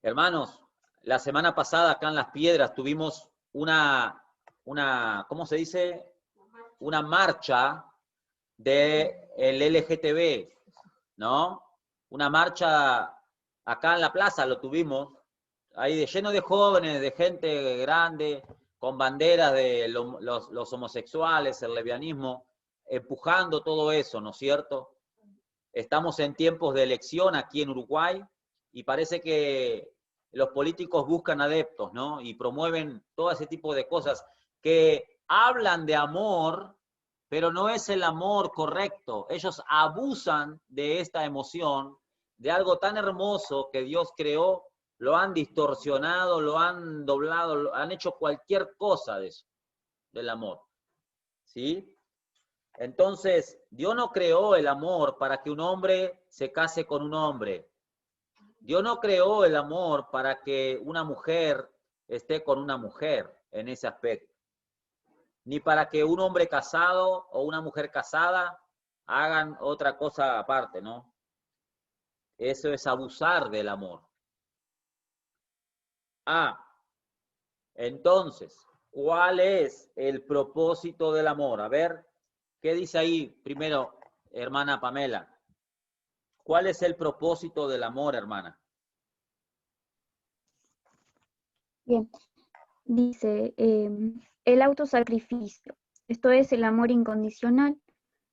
Hermanos, la semana pasada acá en Las Piedras tuvimos ¿cómo se dice? Una marcha del LGTB, ¿no? Una marcha acá en la plaza lo tuvimos, ahí lleno de jóvenes, de gente grande, con banderas de los homosexuales, el lesbianismo, empujando todo eso, ¿no es cierto? Estamos en tiempos de elección aquí en Uruguay y parece que los políticos buscan adeptos, ¿no? Y promueven todo ese tipo de cosas que hablan de amor, pero no es el amor correcto. Ellos abusan de esta emoción, de algo tan hermoso que Dios creó, lo han distorsionado, lo han doblado, han hecho cualquier cosa de eso, del amor. ¿Sí? Entonces, Dios no creó el amor para que un hombre se case con un hombre. Dios no creó el amor para que una mujer esté con una mujer en ese aspecto. Ni para que un hombre casado o una mujer casada hagan otra cosa aparte, ¿no? Eso es abusar del amor. Entonces, ¿cuál es el propósito del amor? A ver, ¿qué dice ahí primero, hermana Pamela? ¿Cuál es el propósito del amor, hermana? Bien, dice el autosacrificio. Esto es el amor incondicional.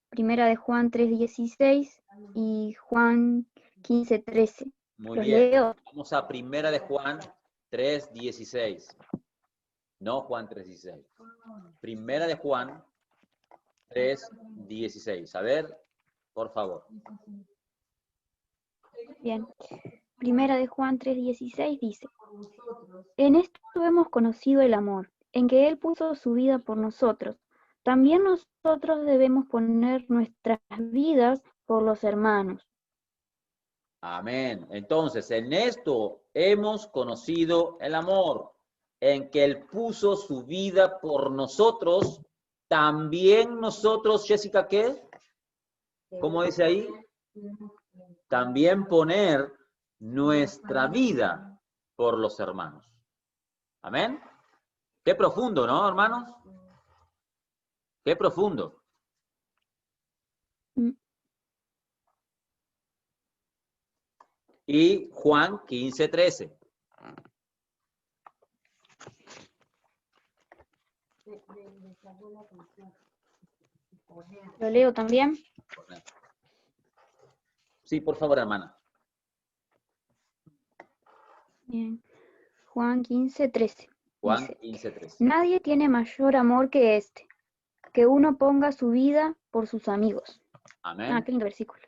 Primera de Juan 3:16 y Juan 15:13. Muy ¿Los bien. leo? Vamos a primera de Juan 3:16. No Juan 3:16. Primera de Juan 3:16. A ver, por favor. Bien. Primera de Juan 3:16 dice: En esto hemos conocido el amor, en que Él puso su vida por nosotros. También nosotros debemos poner nuestras vidas por los hermanos. Amén. Entonces, en esto hemos conocido el amor, en que Él puso su vida por nosotros. También nosotros, Jessica, ¿qué? ¿Cómo dice ahí? También poner nuestra vida por los hermanos. Amén. Qué profundo, ¿no, hermanos? Qué profundo. Y Juan 15:13. ¿Lo leo también? Sí, por favor, hermana. Bien. Juan 15:13. Juan Dice: 15:13. Nadie tiene mayor amor que este, que uno ponga su vida por sus amigos. Amén. Qué lindo versículo.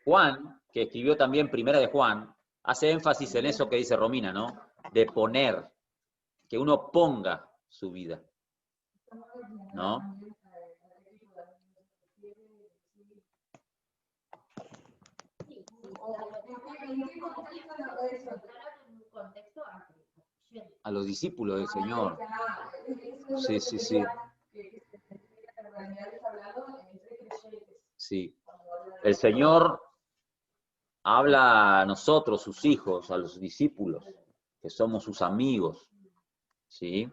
Juan, que escribió también Primera de Juan, hace énfasis en eso que dice Romina, ¿no? De poner, que uno ponga su vida, ¿no? A los discípulos del Señor. Sí, sí, sí. Sí. El Señor habla a nosotros, sus hijos, a los discípulos, que somos sus amigos, ¿sí?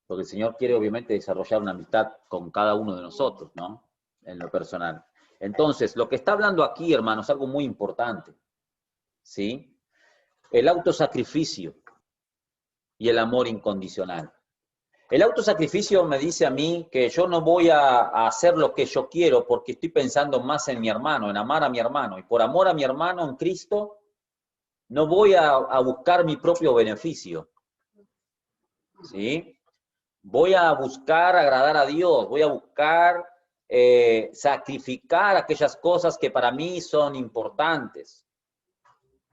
Porque el Señor quiere obviamente desarrollar una amistad con cada uno de nosotros, ¿no? En lo personal. Entonces, lo que está hablando aquí, hermanos, es algo muy importante, ¿sí? El autosacrificio y el amor incondicional. El autosacrificio me dice a mí que yo no voy a hacer lo que yo quiero porque estoy pensando más en mi hermano, en amar a mi hermano. Y por amor a mi hermano en Cristo, no voy a buscar mi propio beneficio, ¿sí? Voy a buscar agradar a Dios, voy a buscar sacrificar aquellas cosas que para mí son importantes.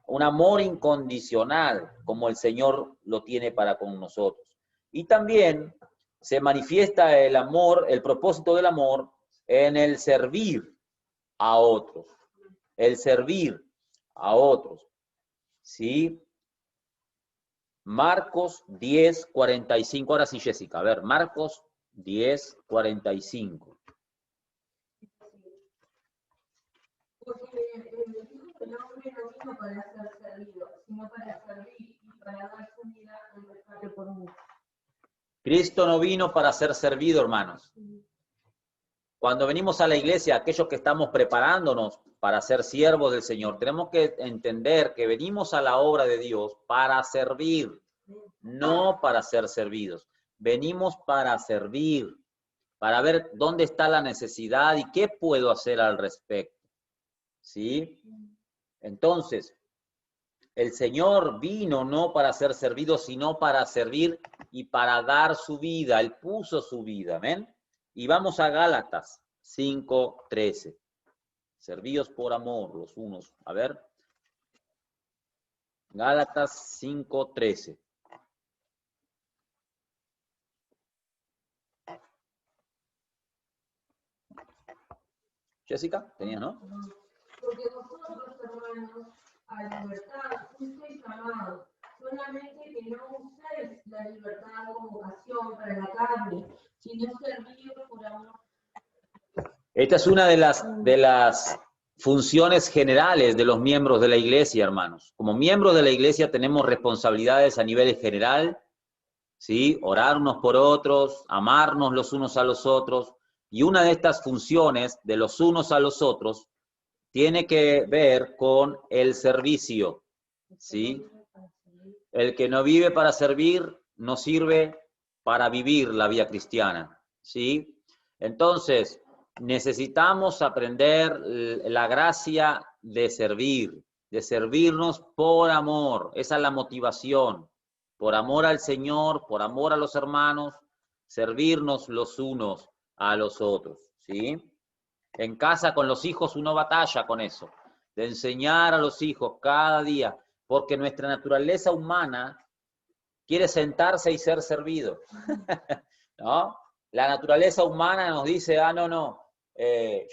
Un amor incondicional, como el Señor lo tiene para con nosotros. Y también se manifiesta el amor, el propósito del amor, en el servir a otros. El servir a otros. ¿Sí? Marcos 10:45. Ahora sí, Jessica, a ver, Marcos 10:45. hombre no vino para ser servido, sino para servir y para dar su vida en rescate por muchos. Cristo no vino para ser servido, hermanos. Cuando venimos a la iglesia, aquellos que estamos preparándonos para ser siervos del Señor, tenemos que entender que venimos a la obra de Dios para servir, no para ser servidos. Venimos para servir, para ver dónde está la necesidad y qué puedo hacer al respecto. ¿Sí? Entonces, el Señor vino no para ser servido, sino para servir y para dar su vida. Él puso su vida, ¿ven? Y vamos a Gálatas 5:13. Servíos por amor los unos. A ver. Gálatas 5:13. Jessica, tenía, ¿no? Porque vosotros, hermanos, a libertad fuisteis llamados, solamente que no uséis la libertad como ocasión para la carne, sino serviros por amor. Esta es una de las funciones generales de los miembros de la iglesia, hermanos. Como miembros de la iglesia tenemos responsabilidades a nivel general, ¿sí? Orar unos por otros, amarnos los unos a los otros. Y una de estas funciones de los unos a los otros tiene que ver con el servicio, ¿sí? El que no vive para servir, no sirve para vivir la vida cristiana, ¿sí? Entonces, necesitamos aprender la gracia de servir, de servirnos por amor. Esa es la motivación. Por amor al Señor, por amor a los hermanos, servirnos los unos a los otros, ¿sí? En casa con los hijos uno batalla con eso, de enseñar a los hijos cada día, porque nuestra naturaleza humana quiere sentarse y ser servido, ¿no? La naturaleza humana nos dice, no,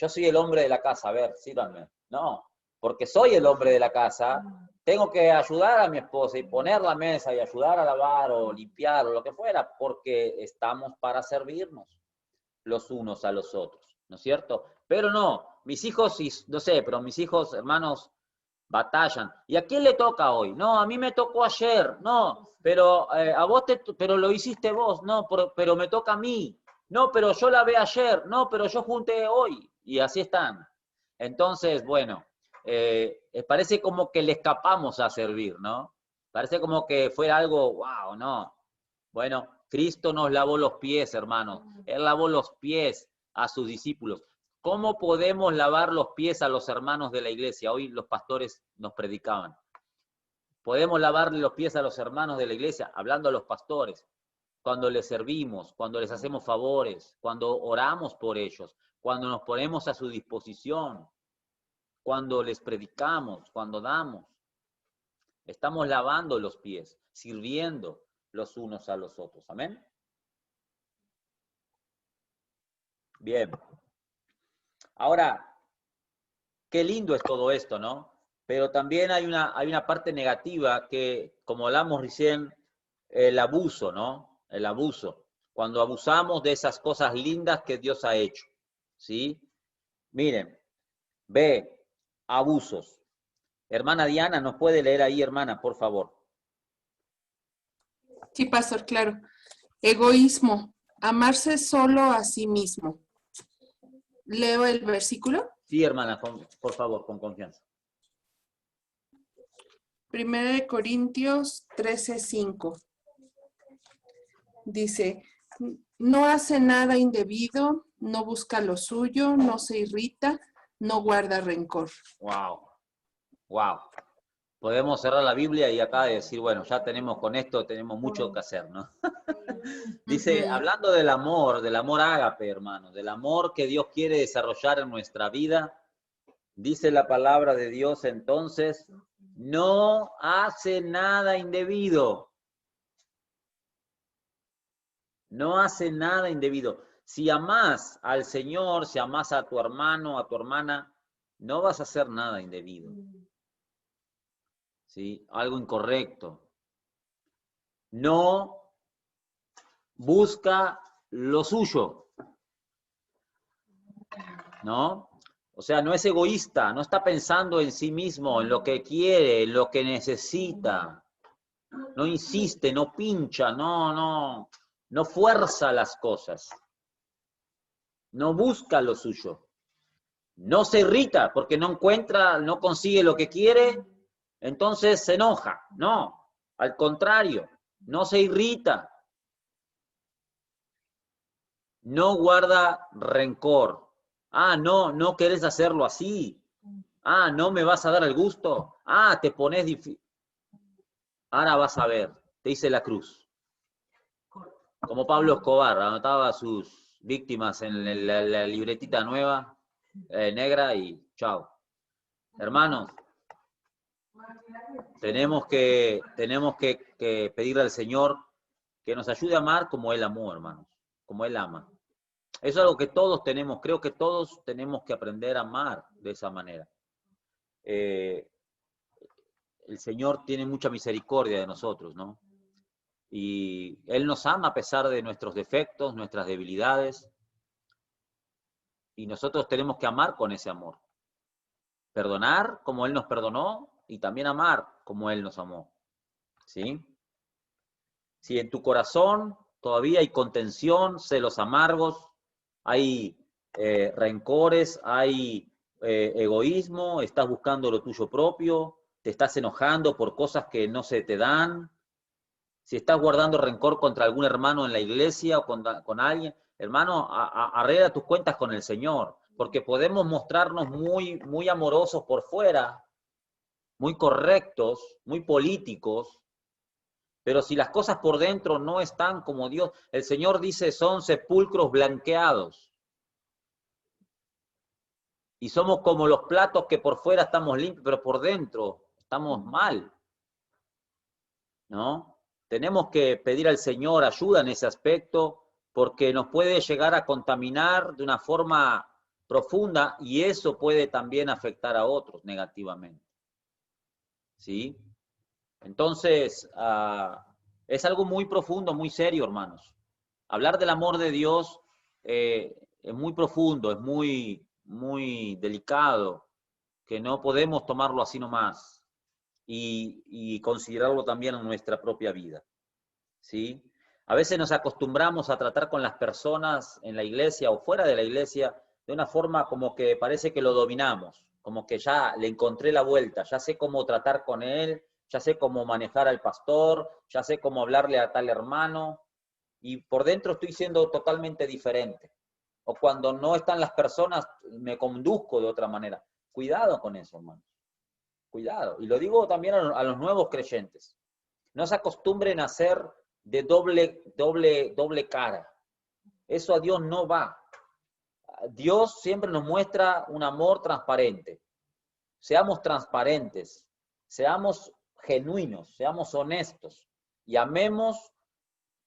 yo soy el hombre de la casa, a ver, sírvanme. No, porque soy el hombre de la casa, tengo que ayudar a mi esposa y poner la mesa y ayudar a lavar o limpiar o lo que fuera, porque estamos para servirnos los unos a los otros, ¿no es cierto? Pero no, mis hijos, no sé, pero mis hijos, hermanos, batallan. ¿Y a quién le toca hoy? No, a mí me tocó ayer. No, pero a vos pero lo hiciste vos. No, pero me toca a mí. No, pero yo lavé ayer. No, pero yo junté hoy. Y así están. Entonces, bueno, parece como que le escapamos a servir, ¿no? Parece como que fue algo, wow, no. Bueno, Cristo nos lavó los pies, hermanos. Él lavó los pies a sus discípulos. ¿Cómo podemos lavar los pies a los hermanos de la iglesia? Hoy los pastores nos predicaban. Podemos lavarle los pies a los hermanos de la iglesia, hablando a los pastores, cuando les servimos, cuando les hacemos favores, cuando oramos por ellos, cuando nos ponemos a su disposición, cuando les predicamos, cuando damos. Estamos lavando los pies, sirviendo los unos a los otros. ¿Amén? Bien. Ahora, qué lindo es todo esto, ¿no? Pero también hay una parte negativa que, como hablamos recién, el abuso, ¿no? El abuso. Cuando abusamos de esas cosas lindas que Dios ha hecho, ¿sí? Miren, ve, abusos. Hermana Diana, ¿nos puede leer ahí, hermana, por favor? Sí, pastor, claro. Egoísmo, amarse solo a sí mismo. ¿Leo el versículo? Sí, hermana, por favor, con confianza. 1 Corintios 13:5. Dice, no hace nada indebido, no busca lo suyo, no se irrita, no guarda rencor. Wow, wow. Podemos cerrar la Biblia y acá decir, bueno, ya tenemos con esto, tenemos mucho que hacer, ¿no? Dice, hablando del amor ágape, hermano, del amor que Dios quiere desarrollar en nuestra vida, dice la palabra de Dios entonces, no hace nada indebido. No hace nada indebido. Si amás al Señor, si amás a tu hermano, a tu hermana, no vas a hacer nada indebido. ¿Sí? Algo incorrecto. No busca lo suyo. ¿No? O sea, no es egoísta, no está pensando en sí mismo, en lo que quiere, en lo que necesita. No insiste, no pincha, no fuerza las cosas. No busca lo suyo. No se irrita porque no encuentra, no consigue lo que quiere, entonces se enoja. No, al contrario, no se irrita. No guarda rencor. Ah, no querés hacerlo así. Ah, no me vas a dar el gusto. Ah, te pones difícil. Ahora vas a ver, te hice la cruz. Como Pablo Escobar, anotaba a sus víctimas en la libretita nueva, negra, y chao. Hermanos, tenemos que pedirle al Señor que nos ayude a amar como Él amó, hermanos, como Él ama. Eso es algo que todos tenemos, creo que todos tenemos que aprender a amar de esa manera. El Señor tiene mucha misericordia de nosotros, ¿no? Y Él nos ama a pesar de nuestros defectos, nuestras debilidades, y nosotros tenemos que amar con ese amor. Perdonar como Él nos perdonó y también amar como Él nos amó. ¿Sí? Si en tu corazón todavía hay contención, celos amargos, hay rencores, hay egoísmo, estás buscando lo tuyo propio, te estás enojando por cosas que no se te dan, si estás guardando rencor contra algún hermano en la iglesia o con alguien, hermano, arregla tus cuentas con el Señor, porque podemos mostrarnos muy amorosos por fuera, muy correctos, muy políticos, pero si las cosas por dentro no están como Dios, el Señor dice, son sepulcros blanqueados. Y somos como los platos que por fuera estamos limpios, pero por dentro estamos mal. ¿No? Tenemos que pedir al Señor ayuda en ese aspecto, porque nos puede llegar a contaminar de una forma profunda y eso puede también afectar a otros negativamente. ¿Sí? Entonces, es algo muy profundo, muy serio, hermanos. Hablar del amor de Dios es muy profundo, es muy delicado, que no podemos tomarlo así nomás. Y considerarlo también en nuestra propia vida. ¿Sí? A veces nos acostumbramos a tratar con las personas en la iglesia o fuera de la iglesia de una forma como que parece que lo dominamos, como que ya le encontré la vuelta, ya sé cómo tratar con él, ya sé cómo manejar al pastor, ya sé cómo hablarle a tal hermano, y por dentro estoy siendo totalmente diferente. O cuando no están las personas, me conduzco de otra manera. Cuidado con eso, hermano. Cuidado. Y lo digo también a los nuevos creyentes. No se acostumbren a ser de doble cara. Eso a Dios no va. Dios siempre nos muestra un amor transparente. Seamos transparentes, seamos genuinos, seamos honestos y amemos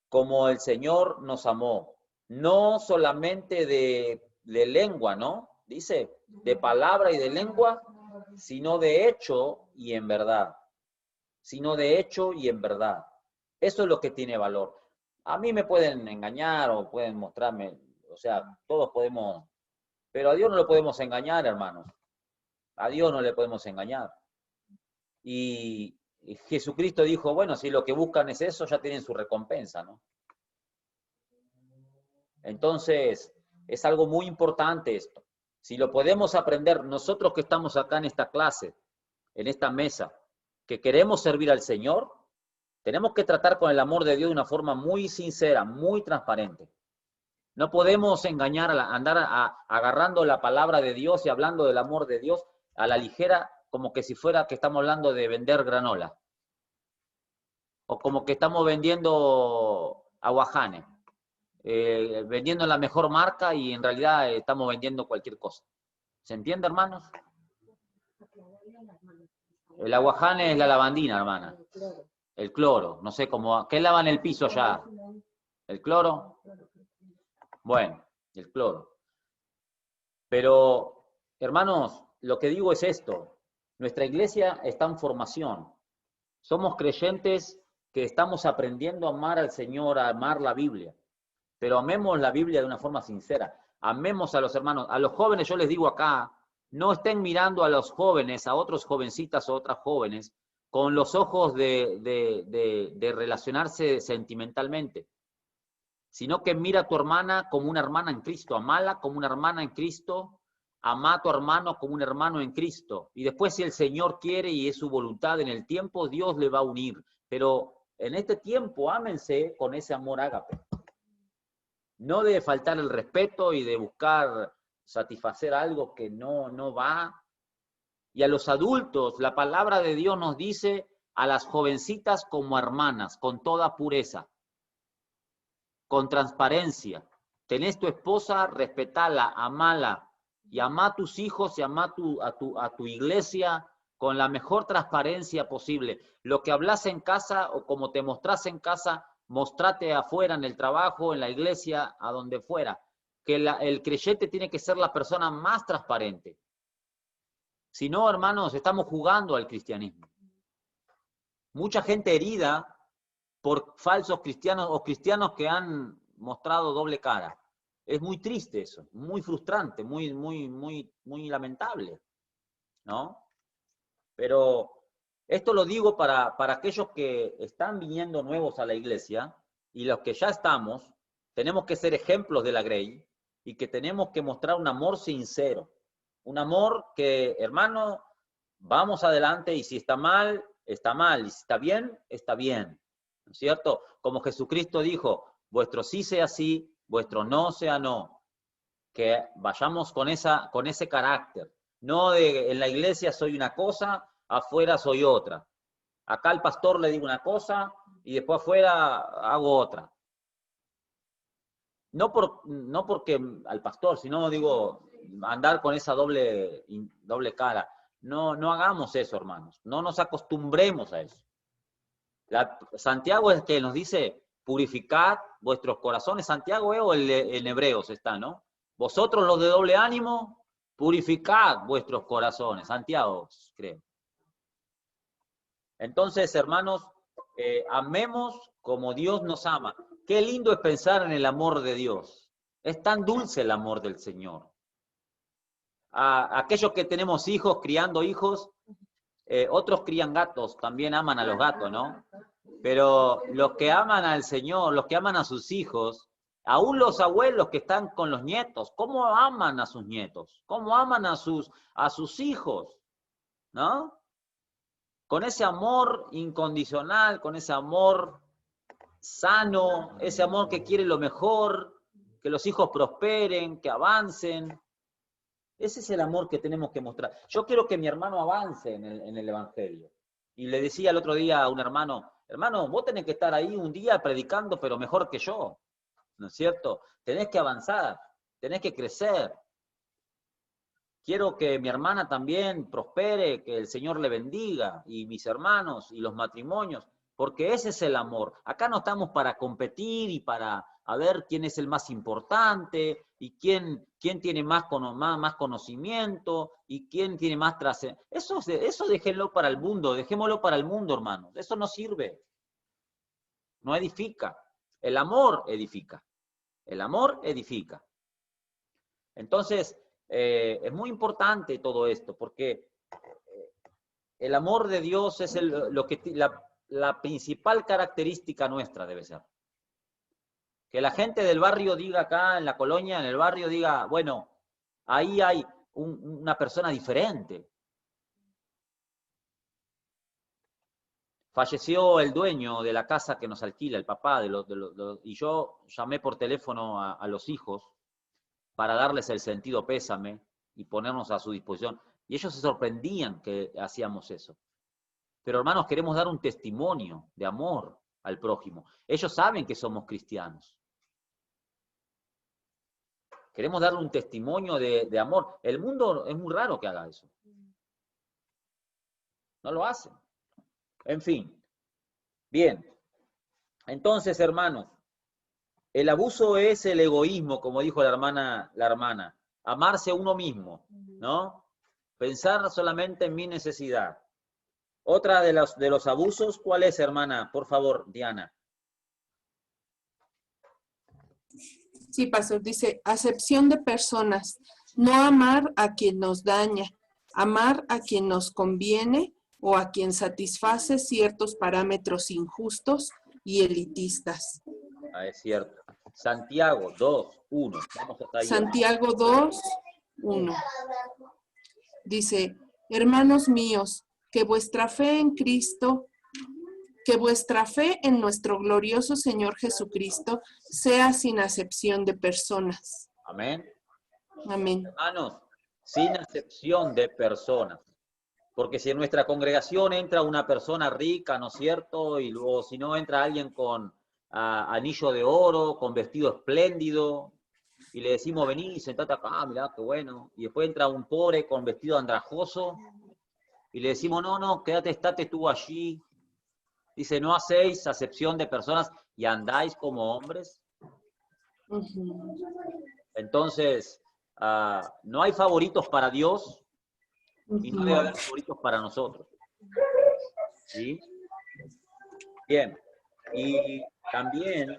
como el Señor nos amó. No solamente de lengua, ¿no? Dice, de palabra y de lengua, sino de hecho y en verdad. Sino de hecho y en verdad. Eso es lo que tiene valor. A mí me pueden engañar o pueden mostrarme, o sea, todos podemos, pero a Dios no lo podemos engañar, hermanos. A Dios no le podemos engañar. Y Jesucristo dijo, bueno, si lo que buscan es eso, ya tienen su recompensa, ¿no? Entonces, es algo muy importante esto. Si lo podemos aprender, nosotros que estamos acá en esta clase, en esta mesa, que queremos servir al Señor, tenemos que tratar con el amor de Dios de una forma muy sincera, muy transparente. No podemos engañar, andar agarrando la palabra de Dios y hablando del amor de Dios a la ligera, como que si fuera que estamos hablando de vender granola. O como que estamos vendiendo aguajane. Vendiendo la mejor marca y en realidad estamos vendiendo cualquier cosa. ¿Se entiende, hermanos? El aguajane es la lavandina, hermana. El cloro, no sé cómo. ¿Qué lavan el piso allá? ¿El cloro? Bueno, el cloro. Pero, hermanos, lo que digo es esto. Nuestra iglesia está en formación. Somos creyentes que estamos aprendiendo a amar al Señor, a amar la Biblia. Pero amemos la Biblia de una forma sincera. Amemos a los hermanos. A los jóvenes yo les digo acá, no estén mirando a los jóvenes, a otros jovencitas o otras jóvenes, con los ojos de relacionarse sentimentalmente, sino que mira a tu hermana como una hermana en Cristo, amala como una hermana en Cristo, ama a tu hermano como un hermano en Cristo. Y después, si el Señor quiere y es su voluntad en el tiempo, Dios le va a unir. Pero en este tiempo, ámense con ese amor ágape. No de faltar el respeto y de buscar satisfacer algo que no va. Y a los adultos, la palabra de Dios nos dice a las jovencitas como hermanas, con toda pureza, con transparencia. Tenés tu esposa, respetala, amala, y amá a tus hijos y amá a tu iglesia con la mejor transparencia posible. Lo que hablas en casa o como te mostrás en casa, mostrate afuera, en el trabajo, en la iglesia, a donde fuera. Que el creyente tiene que ser la persona más transparente. Si no, hermanos, estamos jugando al cristianismo. Mucha gente herida por falsos cristianos o cristianos que han mostrado doble cara. Es muy triste eso, muy frustrante, muy lamentable, ¿no? Pero esto lo digo para aquellos que están viniendo nuevos a la iglesia y los que ya estamos, tenemos que ser ejemplos de la Grey y que tenemos que mostrar un amor sincero. Un amor que, hermano, vamos adelante y si está mal, está mal. Y si está bien, está bien. ¿No es cierto? Como Jesucristo dijo, vuestro sí sea sí, vuestro no sea no. Que vayamos con ese carácter. No de en la iglesia soy una cosa, afuera soy otra. Acá al pastor le digo una cosa y después afuera hago otra. No porque al pastor, sino digo, andar con esa doble cara. No hagamos eso, hermanos. No nos acostumbremos a eso. Santiago es el que nos dice, purificad vuestros corazones. Santiago o en Hebreos está, ¿no? Vosotros los de doble ánimo, purificad vuestros corazones. Santiago, creo. Entonces, hermanos, amemos como Dios nos ama. Qué lindo es pensar en el amor de Dios. Es tan dulce el amor del Señor. A aquellos que tenemos hijos, criando hijos, otros crían gatos, también aman a los gatos, ¿no? Pero los que aman al Señor, los que aman a sus hijos, aún los abuelos que están con los nietos, ¿cómo aman a sus nietos? ¿Cómo aman a sus hijos? ¿No? Con ese amor incondicional, con ese amor sano, ese amor que quiere lo mejor, que los hijos prosperen, que avancen. Ese es el amor que tenemos que mostrar. Yo quiero que mi hermano avance en el Evangelio. Y le decía el otro día a un hermano, vos tenés que estar ahí un día predicando, pero mejor que yo. ¿No es cierto? Tenés que avanzar, tenés que crecer. Quiero que mi hermana también prospere, que el Señor le bendiga, y mis hermanos, y los matrimonios, porque ese es el amor. Acá no estamos para competir y para ver quién es el más importante, y quién tiene más conocimiento, y quién tiene más trascendencia. Eso déjenlo para el mundo, dejémoslo para el mundo, hermanos. Eso no sirve. No edifica. El amor edifica. El amor edifica. Entonces, es muy importante todo esto, porque el amor de Dios es la principal característica nuestra debe ser. Que la gente del barrio diga acá, en la colonia, en el barrio, diga, bueno, ahí hay una persona diferente. Falleció el dueño de la casa que nos alquila, el papá, y yo llamé por teléfono a los hijos para darles el sentido pésame y ponernos a su disposición. Y ellos se sorprendían que hacíamos eso. Pero hermanos, queremos dar un testimonio de amor al prójimo. Ellos saben que somos cristianos. Queremos darle un testimonio de amor. El mundo es muy raro que haga eso. No lo hacen. En fin. Bien. Entonces, hermanos, el abuso es el egoísmo, como dijo la hermana. Amarse a uno mismo, ¿no? Pensar solamente en mi necesidad. Otra de los abusos, ¿cuál es, hermana? Por favor, Diana. Sí, pastor, dice, acepción de personas. No amar a quien nos daña, amar a quien nos conviene o a quien satisface ciertos parámetros injustos y elitistas. Ah, es cierto. Santiago 2, 1. Vamos hasta ahí. Santiago 2, 1. Dice, hermanos míos, que vuestra fe en Cristo, que vuestra fe en nuestro glorioso Señor Jesucristo sea sin acepción de personas. Amén. Amén. Hermanos, sin acepción de personas. Porque si en nuestra congregación entra una persona rica, ¿no es cierto? Y luego si no entra alguien con anillo de oro, con vestido espléndido, y le decimos, vení, sentate acá, mirá, qué bueno. Y después entra un pobre con vestido andrajoso, y le decimos, no, quédate, estate tú allí. Dice, no hacéis acepción de personas y andáis como hombres. Entonces, no hay favoritos para Dios y no debe haber favoritos para nosotros. ¿Sí? Bien. Y también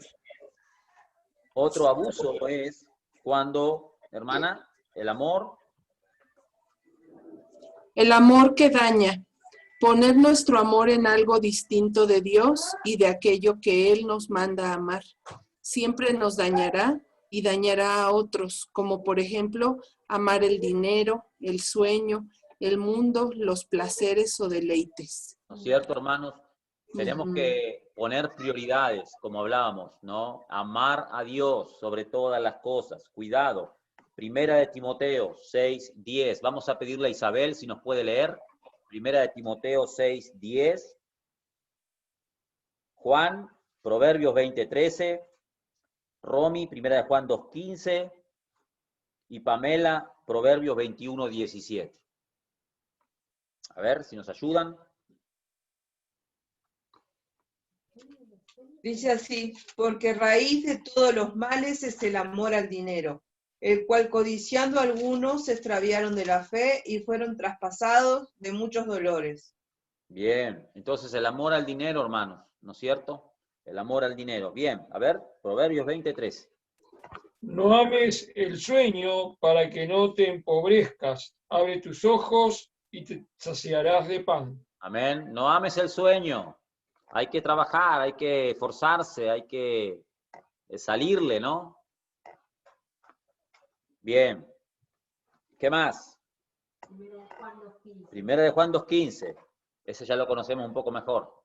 otro abuso es cuando, hermana, el amor. El amor que daña. Poner nuestro amor en algo distinto de Dios y de aquello que Él nos manda a amar. Siempre nos dañará y dañará a otros, como por ejemplo, amar el dinero, el sueño, el mundo, los placeres o deleites. ¿No es cierto, hermanos? Tenemos que poner prioridades, como hablábamos, ¿no? Amar a Dios sobre todas las cosas. Cuidado. Primera de Timoteo 6, 10. Vamos a pedirle a Isabel si nos puede leer. Primera de Timoteo 6, 10. Juan, Proverbios 20, 13. Romy, Primera de Juan 2, 15. Y Pamela, Proverbios 21, 17. A ver si nos ayudan. Dice así, porque raíz de todos los males es el amor al dinero, el cual codiciando algunos se extraviaron de la fe y fueron traspasados de muchos dolores. Bien, entonces el amor al dinero, hermanos, ¿no es cierto? El amor al dinero. Bien, a ver, Proverbios 20, 13. No ames el sueño para que no te empobrezcas. Abre tus ojos y te saciarás de pan. Amén. No ames el sueño. Hay que trabajar, hay que esforzarse, hay que salirle, ¿no? Bien. ¿Qué más? Primera de Juan 2:15. Ese ya lo conocemos un poco mejor.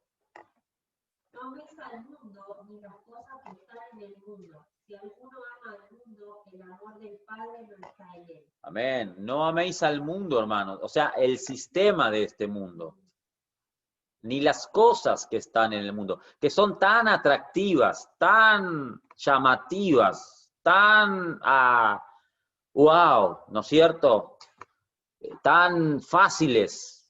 No ames al mundo ni las cosas que están en el mundo. Si alguno ama al mundo, el amor del Padre no está en él. Amén. No améis al mundo, hermanos. O sea, el sistema de este mundo. Ni las cosas que están en el mundo, que son tan atractivas, tan llamativas, tan, wow, ¿no es cierto? Tan fáciles.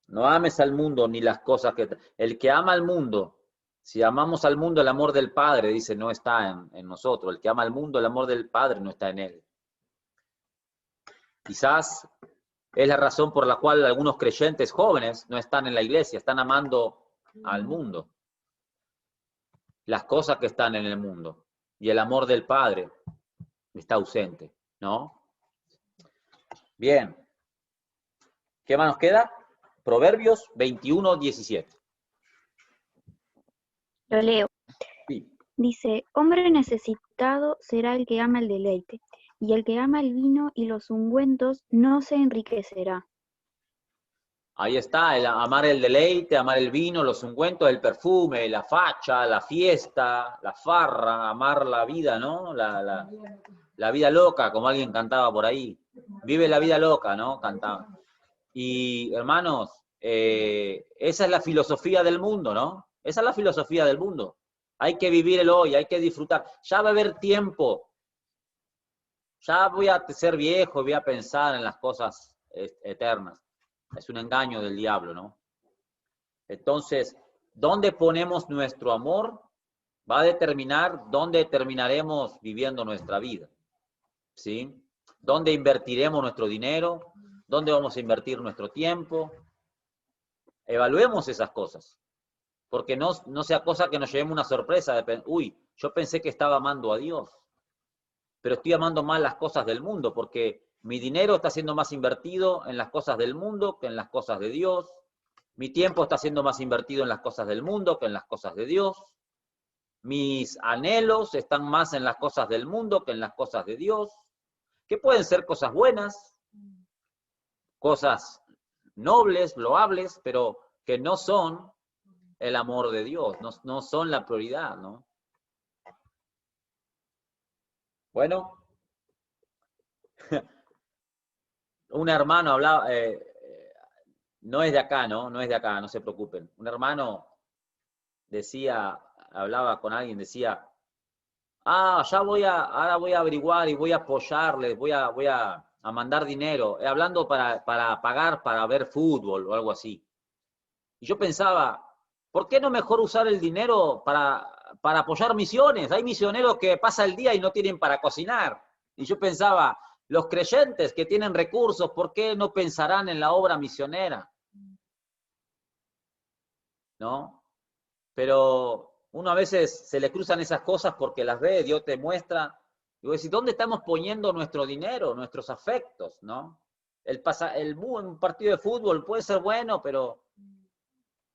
No ames al mundo ni las cosas que... El que ama al mundo, si amamos al mundo, el amor del Padre, dice, no está en nosotros. El que ama al mundo, el amor del Padre no está en él. Quizás es la razón por la cual algunos creyentes jóvenes no están en la iglesia, están amando al mundo. Las cosas que están en el mundo. Y el amor del Padre está ausente, ¿no? Bien. ¿Qué más nos queda? Proverbios 21, 17. Lo leo. Sí. Dice, hombre necesitado será el que ama el deleite, y el que ama el vino y los ungüentos no se enriquecerá. Ahí está, amar el deleite, amar el vino, los ungüentos, el perfume, la facha, la fiesta, la farra, amar la vida, ¿no? La vida loca, como alguien cantaba por ahí. Vive la vida loca, ¿no? Cantaba. Y, hermanos, esa es la filosofía del mundo, ¿no? Esa es la filosofía del mundo. Hay que vivir el hoy, hay que disfrutar. Ya va a haber tiempo. Ya voy a ser viejo, voy a pensar en las cosas eternas. Es un engaño del diablo, ¿no? Entonces, ¿dónde ponemos nuestro amor? Va a determinar dónde terminaremos viviendo nuestra vida. ¿Sí? ¿Dónde invertiremos nuestro dinero? ¿Dónde vamos a invertir nuestro tiempo? Evaluemos esas cosas. Porque no sea cosa que nos llevemos una sorpresa de, uy, yo pensé que estaba amando a Dios. pero estoy amando más las cosas del mundo, porque mi dinero está siendo más invertido en las cosas del mundo que en las cosas de Dios. Mi tiempo está siendo más invertido en las cosas del mundo que en las cosas de Dios. Mis anhelos están más en las cosas del mundo que en las cosas de Dios, que pueden ser cosas buenas, cosas nobles, loables, pero que no son el amor de Dios, no son la prioridad, ¿no? Bueno, un hermano hablaba, no es de acá, ¿no? No es de acá, no se preocupen. Un hermano decía, hablaba con alguien, decía, ahora voy a averiguar y voy a apoyarles, voy a mandar dinero, hablando para pagar para ver fútbol o algo así. Y yo pensaba, ¿por qué no mejor usar el dinero para apoyar misiones? Hay misioneros que pasan el día y no tienen para cocinar. Y yo pensaba, los creyentes que tienen recursos, ¿por qué no pensarán en la obra misionera? ¿No? Pero uno a veces se le cruzan esas cosas porque las ve, Dios te muestra. Y vos decís, ¿dónde estamos poniendo nuestro dinero, nuestros afectos? ¿No? Un partido de fútbol puede ser bueno, pero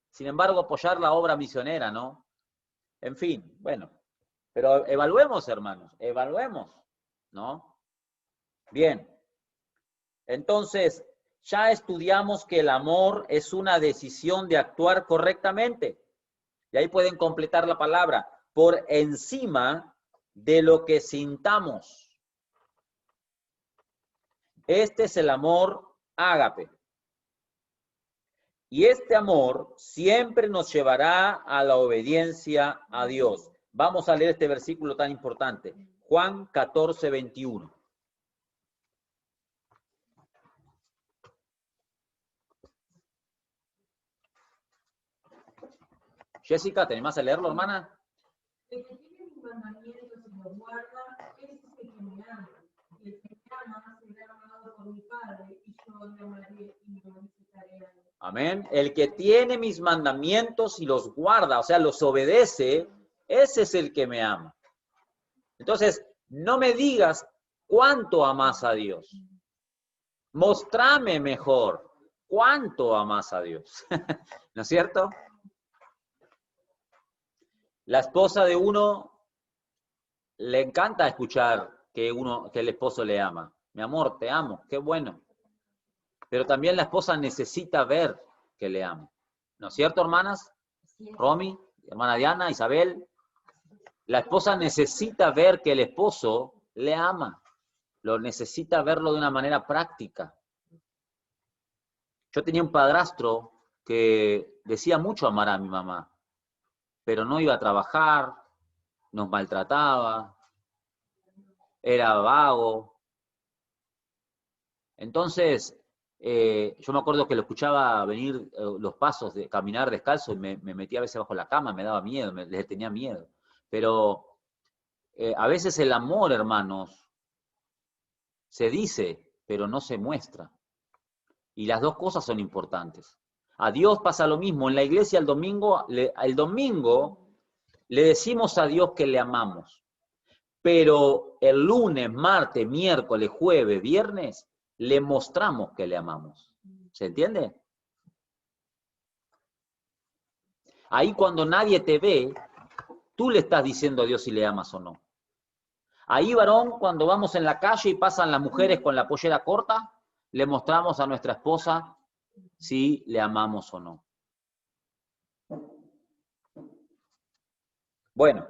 sin embargo apoyar la obra misionera, ¿no? En fin, bueno. Pero evaluemos, hermanos, evaluemos, ¿no? Bien. Entonces, ya estudiamos que el amor es una decisión de actuar correctamente. Y ahí pueden completar la palabra, por encima de lo que sintamos. Este es el amor ágape. Y este amor siempre nos llevará a la obediencia a Dios. Vamos a leer este versículo tan importante. Juan 14, 21. Jessica, ¿te animás a leerlo, hermana? El que tiene mis mandamientos y los guarda, ese es el que me ama. Y el que me ama será amado por mi Padre, y yo le amaré y me glorificaré a él. Amén. El que tiene mis mandamientos y los guarda, o sea, los obedece, ese es el que me ama. Entonces, no me digas cuánto amas a Dios. Mostrame mejor cuánto amas a Dios. ¿No es cierto? La esposa de uno le encanta escuchar que el esposo le ama. Mi amor, te amo, qué bueno. Pero también la esposa necesita ver que le ama. ¿No es cierto, hermanas? Romy, hermana Diana, Isabel. La esposa necesita ver que el esposo le ama. Lo necesita verlo de una manera práctica. Yo tenía un padrastro que decía mucho amar a mi mamá, pero no iba a trabajar, nos maltrataba, era vago. Entonces, yo me acuerdo que lo escuchaba venir los pasos de caminar descalzo y me metía a veces bajo la cama, me daba miedo, le tenía miedo. Pero a veces el amor, hermanos, se dice, pero no se muestra. Y las dos cosas son importantes. A Dios pasa lo mismo. En la iglesia el domingo le decimos a Dios que le amamos. Pero el lunes, martes, miércoles, jueves, viernes, le mostramos que le amamos. ¿Se entiende? Ahí cuando nadie te ve, tú le estás diciendo a Dios si le amas o no. Ahí, varón, cuando vamos en la calle y pasan las mujeres con la pollera corta, le mostramos a nuestra esposa si le amamos o no. Bueno.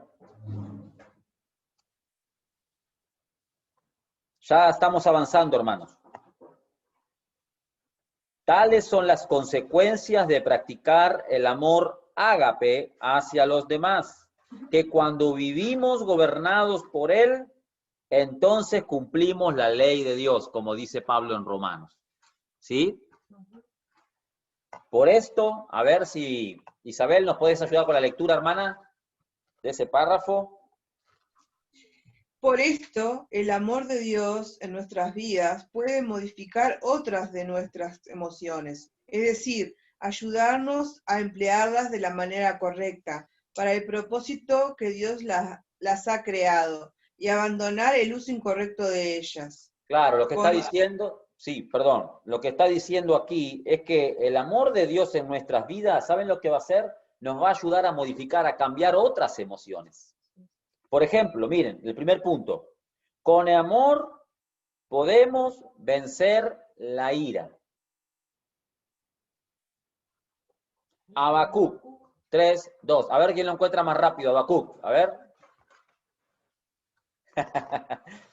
Ya estamos avanzando, hermanos. Tales son las consecuencias de practicar el amor ágape hacia los demás, que cuando vivimos gobernados por él, entonces cumplimos la ley de Dios, como dice Pablo en Romanos. ¿Sí? Por esto, a ver si Isabel nos puedes ayudar con la lectura, hermana, de ese párrafo. Por esto, el amor de Dios en nuestras vidas puede modificar otras de nuestras emociones, es decir, ayudarnos a emplearlas de la manera correcta, para el propósito que Dios las ha creado, y abandonar el uso incorrecto de ellas. Claro, lo que está Con- diciendo, sí, perdón, lo que está diciendo aquí es que el amor de Dios en nuestras vidas, ¿saben lo que va a hacer? Nos va a ayudar a modificar, a cambiar otras emociones. Por ejemplo, miren, el primer punto, con el amor podemos vencer la ira. Habacuc 3:2. A ver quién lo encuentra más rápido, Habacuc. A ver.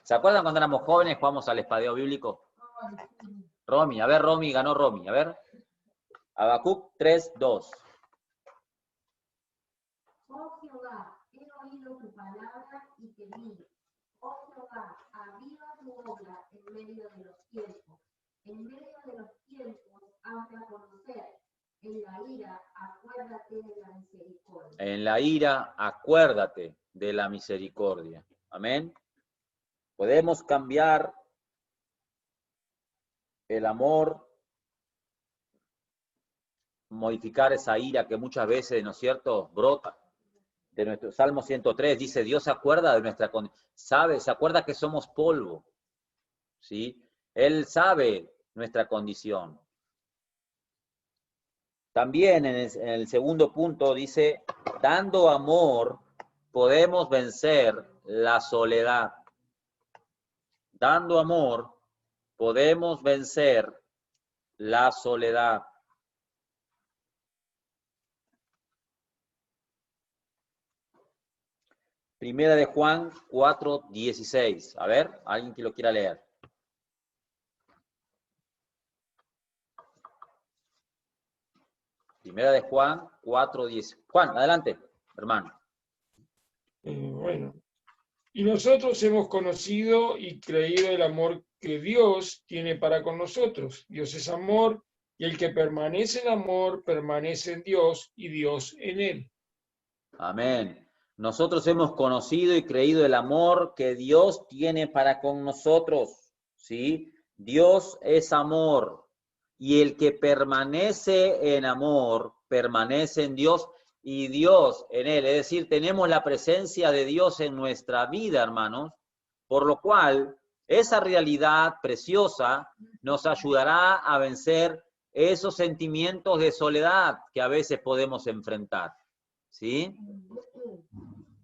¿Se acuerdan cuando éramos jóvenes jugamos al espadeo bíblico? Romy, a ver, Romy, ganó Romy. A ver. Habacuc 3:2. Oh Jehová, he oído tu palabra y te vi. Oh Jehová, aviva tu obra en medio de los tiempos. En medio de los tiempos, hazme a conocer. En la ira, acuérdate de la misericordia. En la ira, acuérdate de la misericordia. Amén. Podemos cambiar el amor, modificar esa ira que muchas veces, ¿no es cierto?, brota. De nuestro Salmo 103 dice, Dios se acuerda de nuestra condición, sabe, se acuerda que somos polvo, ¿sí? Él sabe nuestra condición. También en el segundo punto dice, dando amor podemos vencer la soledad. Dando amor podemos vencer la soledad. Primera de Juan 4:16. A ver, alguien que lo quiera leer. Primera de Juan 4:10. Juan, adelante, hermano. Bueno, y nosotros hemos conocido y creído el amor que Dios tiene para con nosotros. Dios es amor, y el que permanece en amor, permanece en Dios, y Dios en él. Amén. Nosotros hemos conocido y creído el amor que Dios tiene para con nosotros, ¿sí? Dios es amor, y el que permanece en amor, permanece en Dios y Dios en él. Es decir, tenemos la presencia de Dios en nuestra vida, hermanos, por lo cual esa realidad preciosa nos ayudará a vencer esos sentimientos de soledad que a veces podemos enfrentar, ¿sí?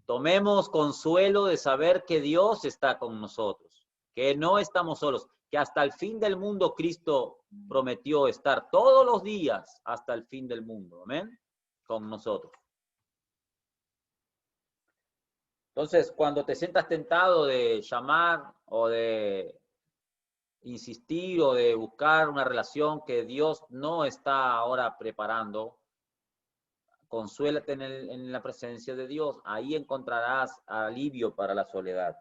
Tomemos consuelo de saber que Dios está con nosotros, que no estamos solos, que hasta el fin del mundo Cristo prometió estar todos los días hasta el fin del mundo, amén, con nosotros. Entonces, cuando te sientas tentado de llamar o de insistir o de buscar una relación que Dios no está ahora preparando, consuélate en la presencia de Dios. Ahí encontrarás alivio para la soledad.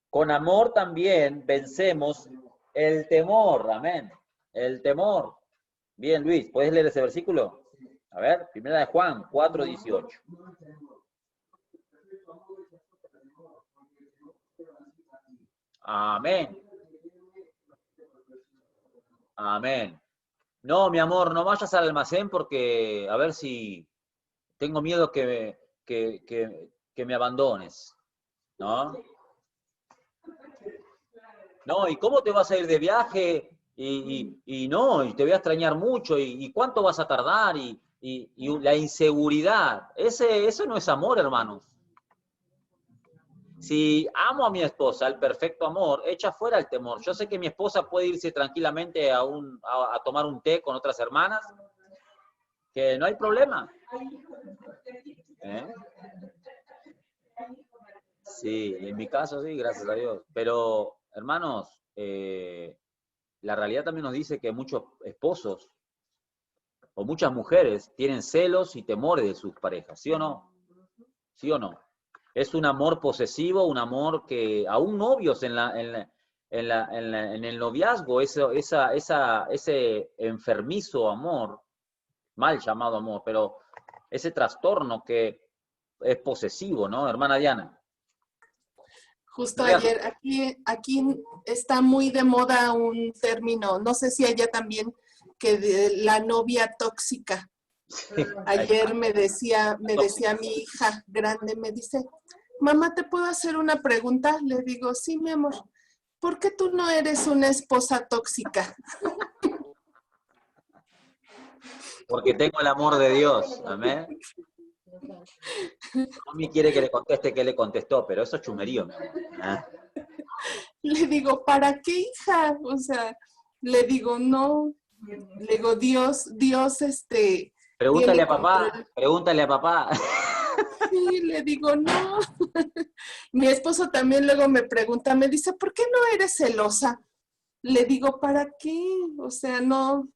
Con amor también vencemos el temor. Amén. El temor. Bien, Luis, ¿puedes leer ese versículo? A ver, primera de Juan 4:18. Amén. Amén. No, mi amor, no vayas al almacén porque a ver si tengo miedo que me abandones, ¿no? No, ¿y cómo te vas a ir de viaje? Y no, y te voy a extrañar mucho, y cuánto vas a tardar, y la inseguridad. Eso no es amor, hermanos. Si amo a mi esposa, el perfecto amor, echa fuera el temor. Yo sé que mi esposa puede irse tranquilamente a tomar un té con otras hermanas, que no hay problema. ¿Eh? Sí, en mi caso sí, gracias a Dios. Pero, hermanos, la realidad también nos dice que muchos esposos o muchas mujeres tienen celos y temores de sus parejas, ¿sí o no? ¿Sí o no? Es un amor posesivo, un amor que aún novios en el noviazgo, ese enfermizo amor, mal llamado amor, pero ese trastorno que es posesivo, ¿no, hermana Diana? Justo ayer, aquí está muy de moda un término, no sé si allá también, que de la novia tóxica. Ayer me decía mi hija grande, me dice, mamá, ¿te puedo hacer una pregunta? Le digo, sí, mi amor. ¿Por qué tú no eres una esposa tóxica? Porque tengo el amor de Dios. Amén. Mami quiere que le conteste que le contestó, pero eso es chumerío. ¿Ah? Le digo, ¿para qué, hija? O sea, le digo, no. Le digo, Dios, Pregúntale tiene a papá, control. pregúntale a papá. Sí, le digo, no. Mi esposo también luego me pregunta, me dice, ¿por qué no eres celosa? Le digo, ¿para qué? O sea, no.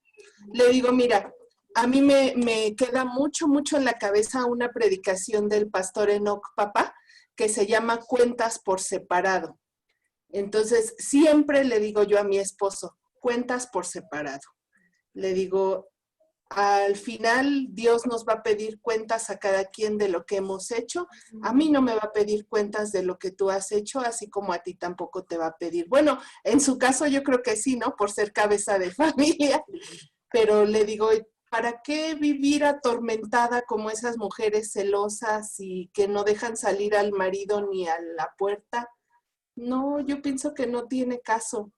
Le digo, mira, a mí me queda mucho, mucho en la cabeza una predicación del pastor Enoch Papa que se llama Cuentas por separado. Entonces, siempre le digo yo a mi esposo, cuentas por separado. Le digo, al final Dios nos va a pedir cuentas a cada quien de lo que hemos hecho. A mí no me va a pedir cuentas de lo que tú has hecho, así como a ti tampoco te va a pedir. Bueno, en su caso yo creo que sí, ¿no? Por ser cabeza de familia. Pero le digo, ¿para qué vivir atormentada como esas mujeres celosas y que no dejan salir al marido ni a la puerta? No, yo pienso que no tiene caso.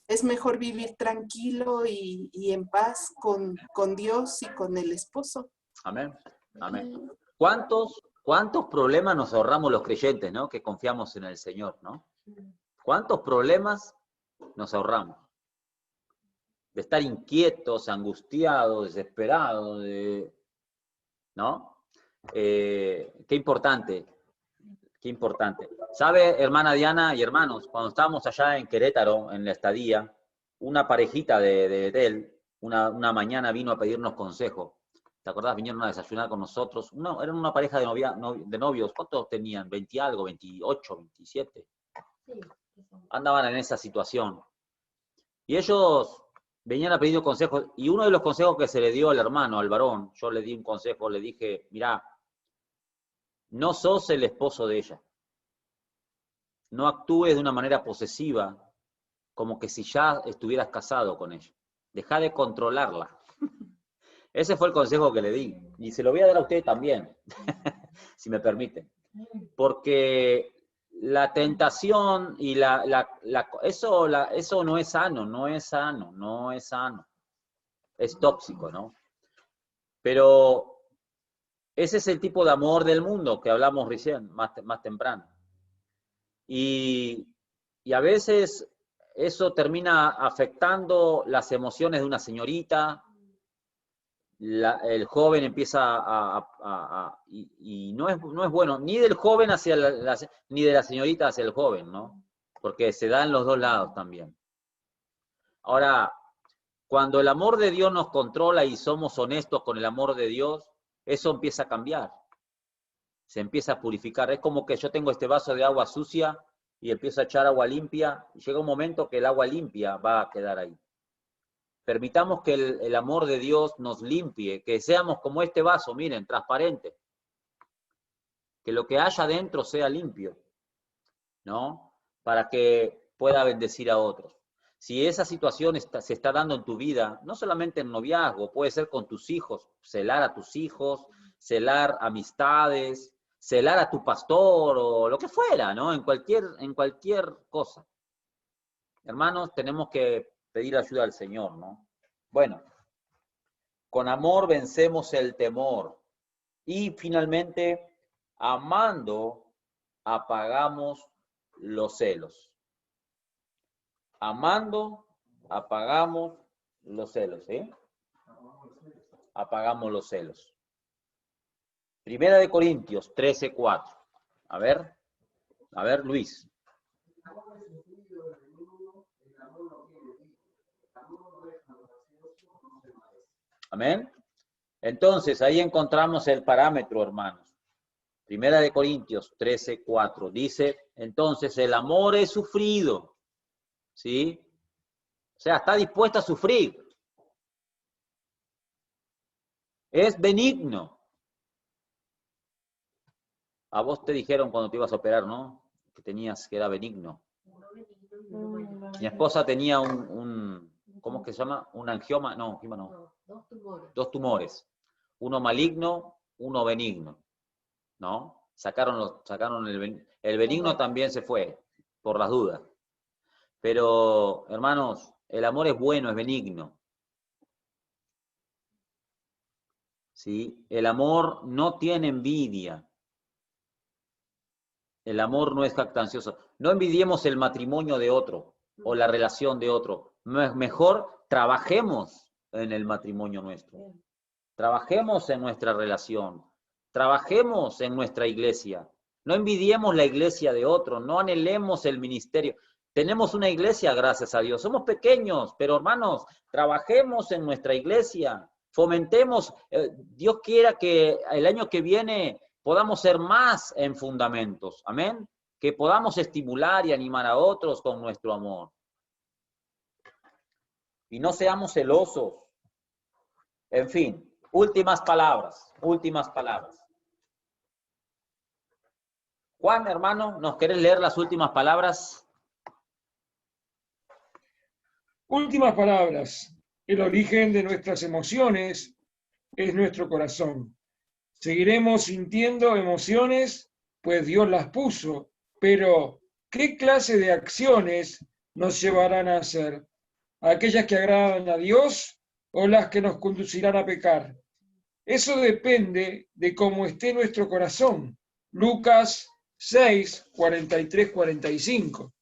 Es mejor vivir tranquilo y en paz con Dios y con el esposo. Amén. Amén. ¿Cuántos problemas nos ahorramos los creyentes, ¿no? Que confiamos en el Señor, ¿no? ¿Cuántos problemas nos ahorramos? De estar inquietos, angustiados, desesperados, ¿no? Qué importante, qué importante. ¿Sabe, hermana Diana y hermanos? Cuando estábamos allá en Querétaro, en la estadía, una parejita de Betel, una mañana vino a pedirnos consejo. ¿Te acordás? Vinieron a desayunar con nosotros. Eran una pareja de novios. ¿Cuántos tenían? ¿20 algo? ¿28? ¿27? Andaban en esa situación. Y ellos venían a pedir consejos. Y uno de los consejos que se le dio al hermano, al varón, yo le di un consejo, le dije, mirá, no sos el esposo de ella. No actúes de una manera posesiva, como que si ya estuvieras casado con ella. Dejá de controlarla. Ese fue el consejo que le di. Y se lo voy a dar a usted también, si me permite. Porque la tentación y eso no es sano, no es sano, no es sano. Es tóxico, ¿no? Pero ese es el tipo de amor del mundo que hablamos recién, más temprano. Y a veces eso termina afectando las emociones de una señorita, el joven empieza y no es bueno, ni del joven hacia ni de la señorita hacia el joven, ¿no? Porque se da en los dos lados también. Ahora, cuando el amor de Dios nos controla y somos honestos con el amor de Dios, eso empieza a cambiar. Se empieza a purificar. Es como que yo tengo este vaso de agua sucia y empiezo a echar agua limpia, y llega un momento que el agua limpia va a quedar ahí. Permitamos que el amor de Dios nos limpie, que seamos como este vaso, miren, transparente. Que lo que haya dentro sea limpio, ¿no? Para que pueda bendecir a otros. Si esa situación se está dando en tu vida, no solamente en noviazgo, puede ser con tus hijos, celar a tus hijos, celar amistades, celar a tu pastor o lo que fuera, ¿no? En cualquier cosa. Hermanos, tenemos que pedir ayuda al Señor, ¿no? Bueno, con amor vencemos el temor. Y finalmente, amando, apagamos los celos. Amando, apagamos los celos, ¿sí? Apagamos los celos. Primera de Corintios 13:4. A ver, Luis. Amén. Entonces, ahí encontramos el parámetro, hermanos. Primera de Corintios 13:4. Dice, entonces, el amor es sufrido. ¿Sí? O sea, está dispuesto a sufrir. Es benigno. A vos te dijeron cuando te ibas a operar, ¿no? Que era benigno. Mi esposa tenía ¿cómo es que se llama? Un angioma, no. Dos tumores. Uno maligno, uno benigno, ¿no? Sacaron el benigno también se fue, por las dudas. Pero, hermanos, el amor es bueno, es benigno. ¿Sí? El amor no tiene envidia. El amor no es jactancioso. No envidiemos el matrimonio de otro o la relación de otro. Mejor trabajemos en el matrimonio nuestro. Trabajemos en nuestra relación. Trabajemos en nuestra iglesia. No envidiemos la iglesia de otro. No anhelemos el ministerio. Tenemos una iglesia, gracias a Dios. Somos pequeños, pero hermanos, trabajemos en nuestra iglesia. Fomentemos. Dios quiera que el año que viene podamos ser más en fundamentos. Amén. Que podamos estimular y animar a otros con nuestro amor. Y no seamos celosos. En fin, últimas palabras. Juan, hermano, ¿nos querés leer las últimas palabras? Últimas palabras. El origen de nuestras emociones es nuestro corazón. Seguiremos sintiendo emociones, pues Dios las puso, pero ¿qué clase de acciones nos llevarán a hacer? ¿Aquellas que agradan a Dios o las que nos conducirán a pecar? Eso depende de cómo esté nuestro corazón. Lucas 6, 43, 45.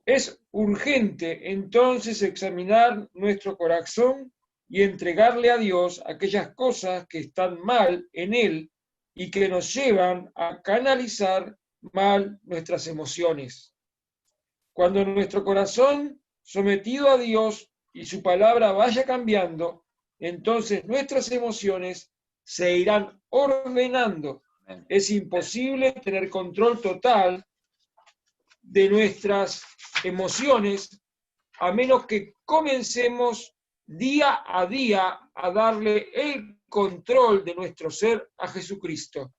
Es urgente entonces examinar nuestro corazón y entregarle a Dios aquellas cosas que están mal en él y que nos llevan a canalizar mal nuestras emociones. Cuando nuestro corazón, sometido a Dios y su palabra vaya cambiando, entonces nuestras emociones se irán ordenando. Es imposible tener control total de nuestras emociones a menos que comencemos día a día a darle el control de nuestro ser a Jesucristo.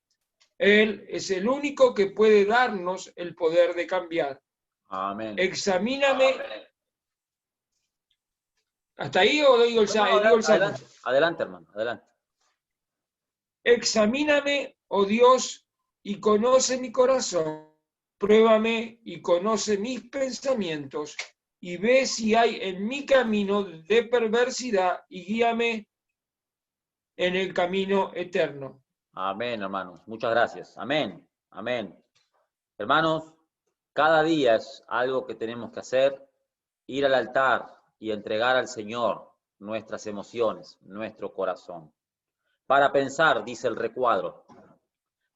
Él es el único que puede darnos el poder de cambiar. Amén. Examíname. Amén. ¿Hasta ahí o digo el salmo? Adelante, hermano, adelante. Examíname, oh Dios, y conoce mi corazón. Pruébame y conoce mis pensamientos, y ve si hay en mi camino de perversidad, y guíame en el camino eterno. Amén, hermanos. Muchas gracias. Amén. Amén. Hermanos, cada día es algo que tenemos que hacer, ir al altar y entregar al Señor nuestras emociones, nuestro corazón. Para pensar, dice el recuadro,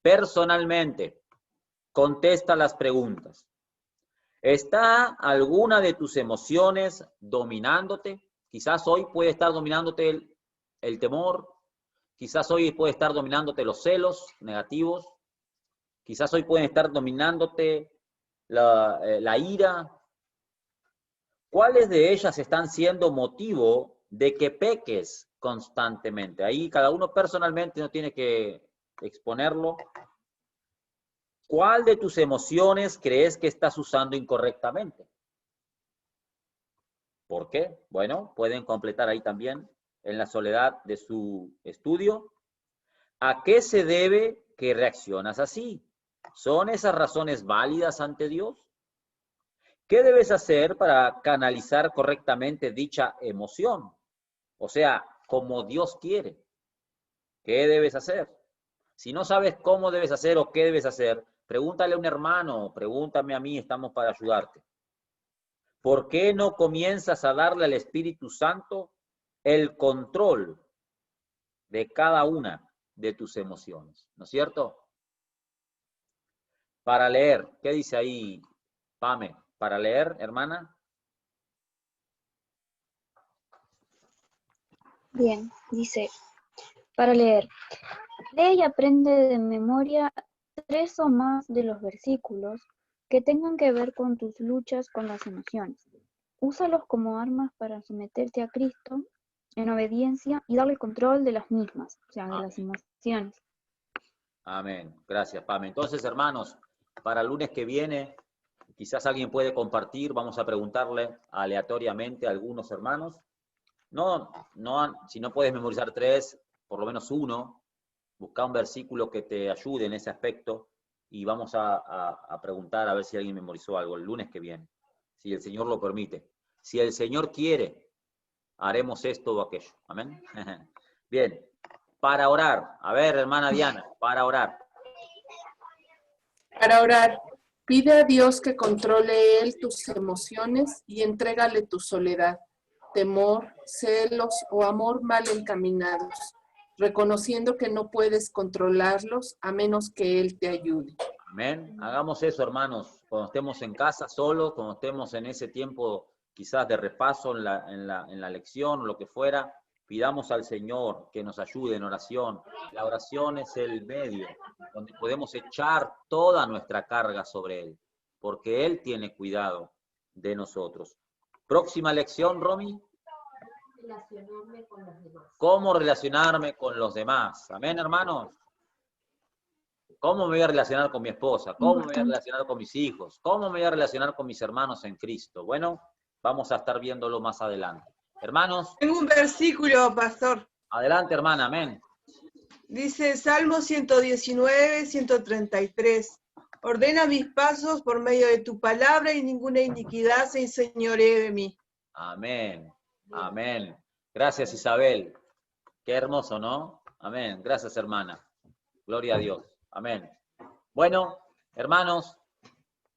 personalmente, contesta las preguntas. ¿Está alguna de tus emociones dominándote? Quizás hoy puede estar dominándote el temor. Quizás hoy puede estar dominándote los celos negativos. Quizás hoy pueden estar dominándote la ira. ¿Cuáles de ellas están siendo motivo de que peques constantemente? Ahí cada uno personalmente no tiene que exponerlo. ¿Cuál de tus emociones crees que estás usando incorrectamente? ¿Por qué? Bueno, pueden completar ahí también en la soledad de su estudio. ¿A qué se debe que reaccionas así? ¿Son esas razones válidas ante Dios? ¿Qué debes hacer para canalizar correctamente dicha emoción? O sea, como Dios quiere. ¿Qué debes hacer? Si no sabes cómo debes hacer o qué debes hacer, pregúntale a un hermano, pregúntame a mí, estamos para ayudarte. ¿Por qué no comienzas a darle al Espíritu Santo el control de cada una de tus emociones? ¿No es cierto? Para leer, ¿qué dice ahí, Pame? Para leer, hermana. Bien, dice, para leer. Lee y aprende de memoria 3 o más de los versículos que tengan que ver con tus luchas con las emociones. Úsalos como armas para someterte a Cristo en obediencia y darle control de las mismas, o sea, de las emociones. Amén. Gracias, Pame. Entonces, hermanos, para el lunes que viene, quizás alguien puede compartir, vamos a preguntarle aleatoriamente a algunos hermanos. Si no puedes memorizar 3, por lo menos 1, Busca un versículo que te ayude en ese aspecto y vamos a preguntar a ver si alguien memorizó algo el lunes que viene, si el Señor lo permite. Si el Señor quiere, haremos esto o aquello. Amén. Bien, para orar. A ver, hermana Diana, para orar. Para orar, pide a Dios que controle Él tus emociones y entrégale tu soledad, temor, celos o amor mal encaminados, reconociendo que no puedes controlarlos a menos que Él te ayude. Amén. Hagamos eso, hermanos, cuando estemos en casa solos, cuando estemos en ese tiempo quizás de repaso en la lección o lo que fuera, pidamos al Señor que nos ayude en oración. La oración es el medio donde podemos echar toda nuestra carga sobre Él, porque Él tiene cuidado de nosotros. Próxima lección, Romy. Relacionarme con los demás. ¿Cómo relacionarme con los demás? Amén, hermanos. ¿Cómo me voy a relacionar con mi esposa? ¿Cómo me voy a relacionar con mis hijos? ¿Cómo me voy a relacionar con mis hermanos en Cristo? Bueno, vamos a estar viéndolo más adelante. Hermanos. Tengo un versículo, pastor. Adelante, hermana, amén. Dice Salmo 119, 133. Ordena mis pasos por medio de tu palabra y ninguna iniquidad se enseñoree de mí. Amén, amén. Gracias, Isabel. Qué hermoso, ¿no? Amén. Gracias, hermana. Gloria a Dios. Amén. Bueno, hermanos,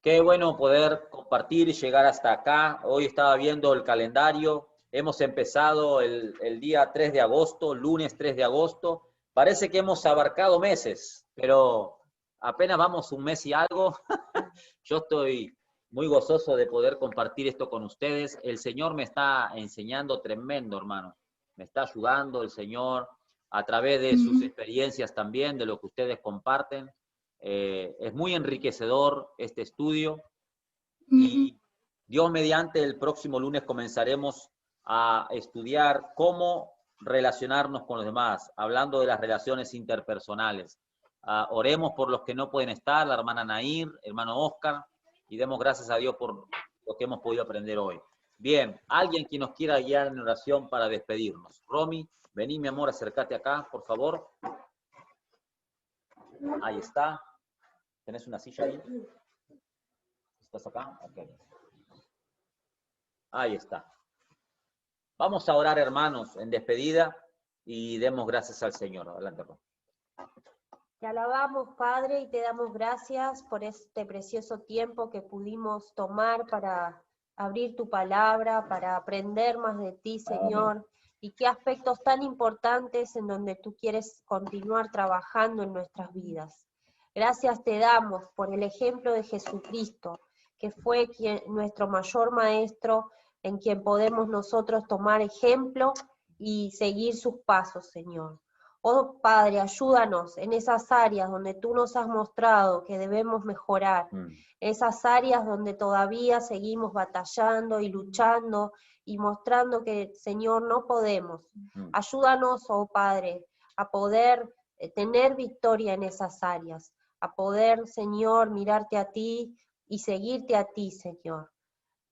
qué bueno poder compartir y llegar hasta acá. Hoy estaba viendo el calendario. Hemos empezado el día 3 de agosto, lunes 3 de agosto. Parece que hemos abarcado meses, pero apenas vamos un mes y algo. Yo estoy muy gozoso de poder compartir esto con ustedes. El Señor me está enseñando tremendo, hermano. Me está ayudando el Señor a través de sus experiencias también, de lo que ustedes comparten. Es muy enriquecedor este estudio. Y Dios mediante, el próximo lunes comenzaremos a estudiar cómo relacionarnos con los demás, hablando de las relaciones interpersonales. Oremos por los que no pueden estar, la hermana Nair, hermano Oscar, y demos gracias a Dios por lo que hemos podido aprender hoy. Bien, alguien que nos quiera guiar en oración para despedirnos. Romy, vení, mi amor, acércate acá, por favor. Ahí está. ¿Tenés una silla ahí? ¿Estás acá? Okay. Ahí está. Vamos a orar, hermanos, en despedida y demos gracias al Señor. Adelante, Romy. Te alabamos, Padre, y te damos gracias por este precioso tiempo que pudimos tomar para abrir tu palabra, para aprender más de ti, Señor, Amén. y qué aspectos tan importantes en donde tú quieres continuar trabajando en nuestras vidas. Gracias te damos por el ejemplo de Jesucristo, que fue nuestro mayor maestro, en quien podemos nosotros tomar ejemplo y seguir sus pasos, Señor. Oh Padre, ayúdanos en esas áreas donde tú nos has mostrado que debemos mejorar, esas áreas donde todavía seguimos batallando y luchando y mostrando que, Señor, no podemos. Ayúdanos, oh Padre, a poder tener victoria en esas áreas, a poder, Señor, mirarte a ti y seguirte a ti, Señor.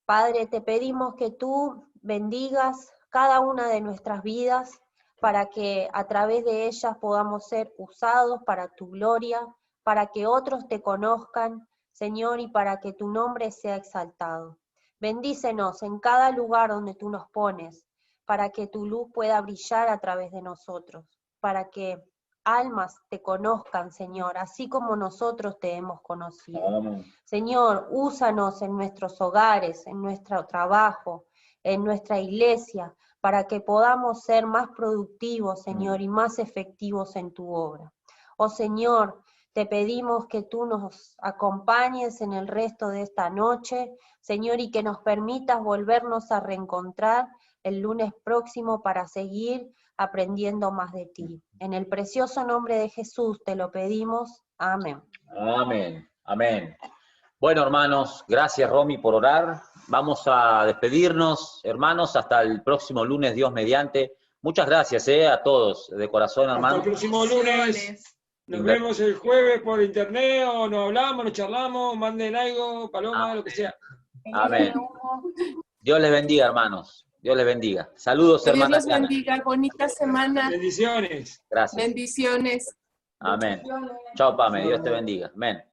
Padre, te pedimos que tú bendigas cada una de nuestras vidas, para que a través de ellas podamos ser usados para tu gloria, para que otros te conozcan, Señor, y para que tu nombre sea exaltado. Bendícenos en cada lugar donde tú nos pones, para que tu luz pueda brillar a través de nosotros, para que almas te conozcan, Señor, así como nosotros te hemos conocido. Amén. Señor, úsanos en nuestros hogares, en nuestro trabajo, en nuestra iglesia, para que podamos ser más productivos, Señor, y más efectivos en tu obra. Oh Señor, te pedimos que tú nos acompañes en el resto de esta noche, Señor, y que nos permitas volvernos a reencontrar el lunes próximo para seguir aprendiendo más de ti. En el precioso nombre de Jesús te lo pedimos. Amén. Amén. Amén. Bueno, hermanos, gracias, Romy, por orar. Vamos a despedirnos, hermanos, hasta el próximo lunes, Dios mediante. Muchas gracias a todos, de corazón, Hasta hermanos. el próximo lunes. Nos vemos el jueves por internet, o nos hablamos, nos charlamos, manden algo, paloma, lo que sea. Amén. Dios les bendiga, hermanos. Dios les bendiga. Saludos, Que Dios hermanas. los bendiga. Bonita semana. Bendiciones. Gracias. Bendiciones. Amén. Chao, Pame. Dios te bendiga. Amén.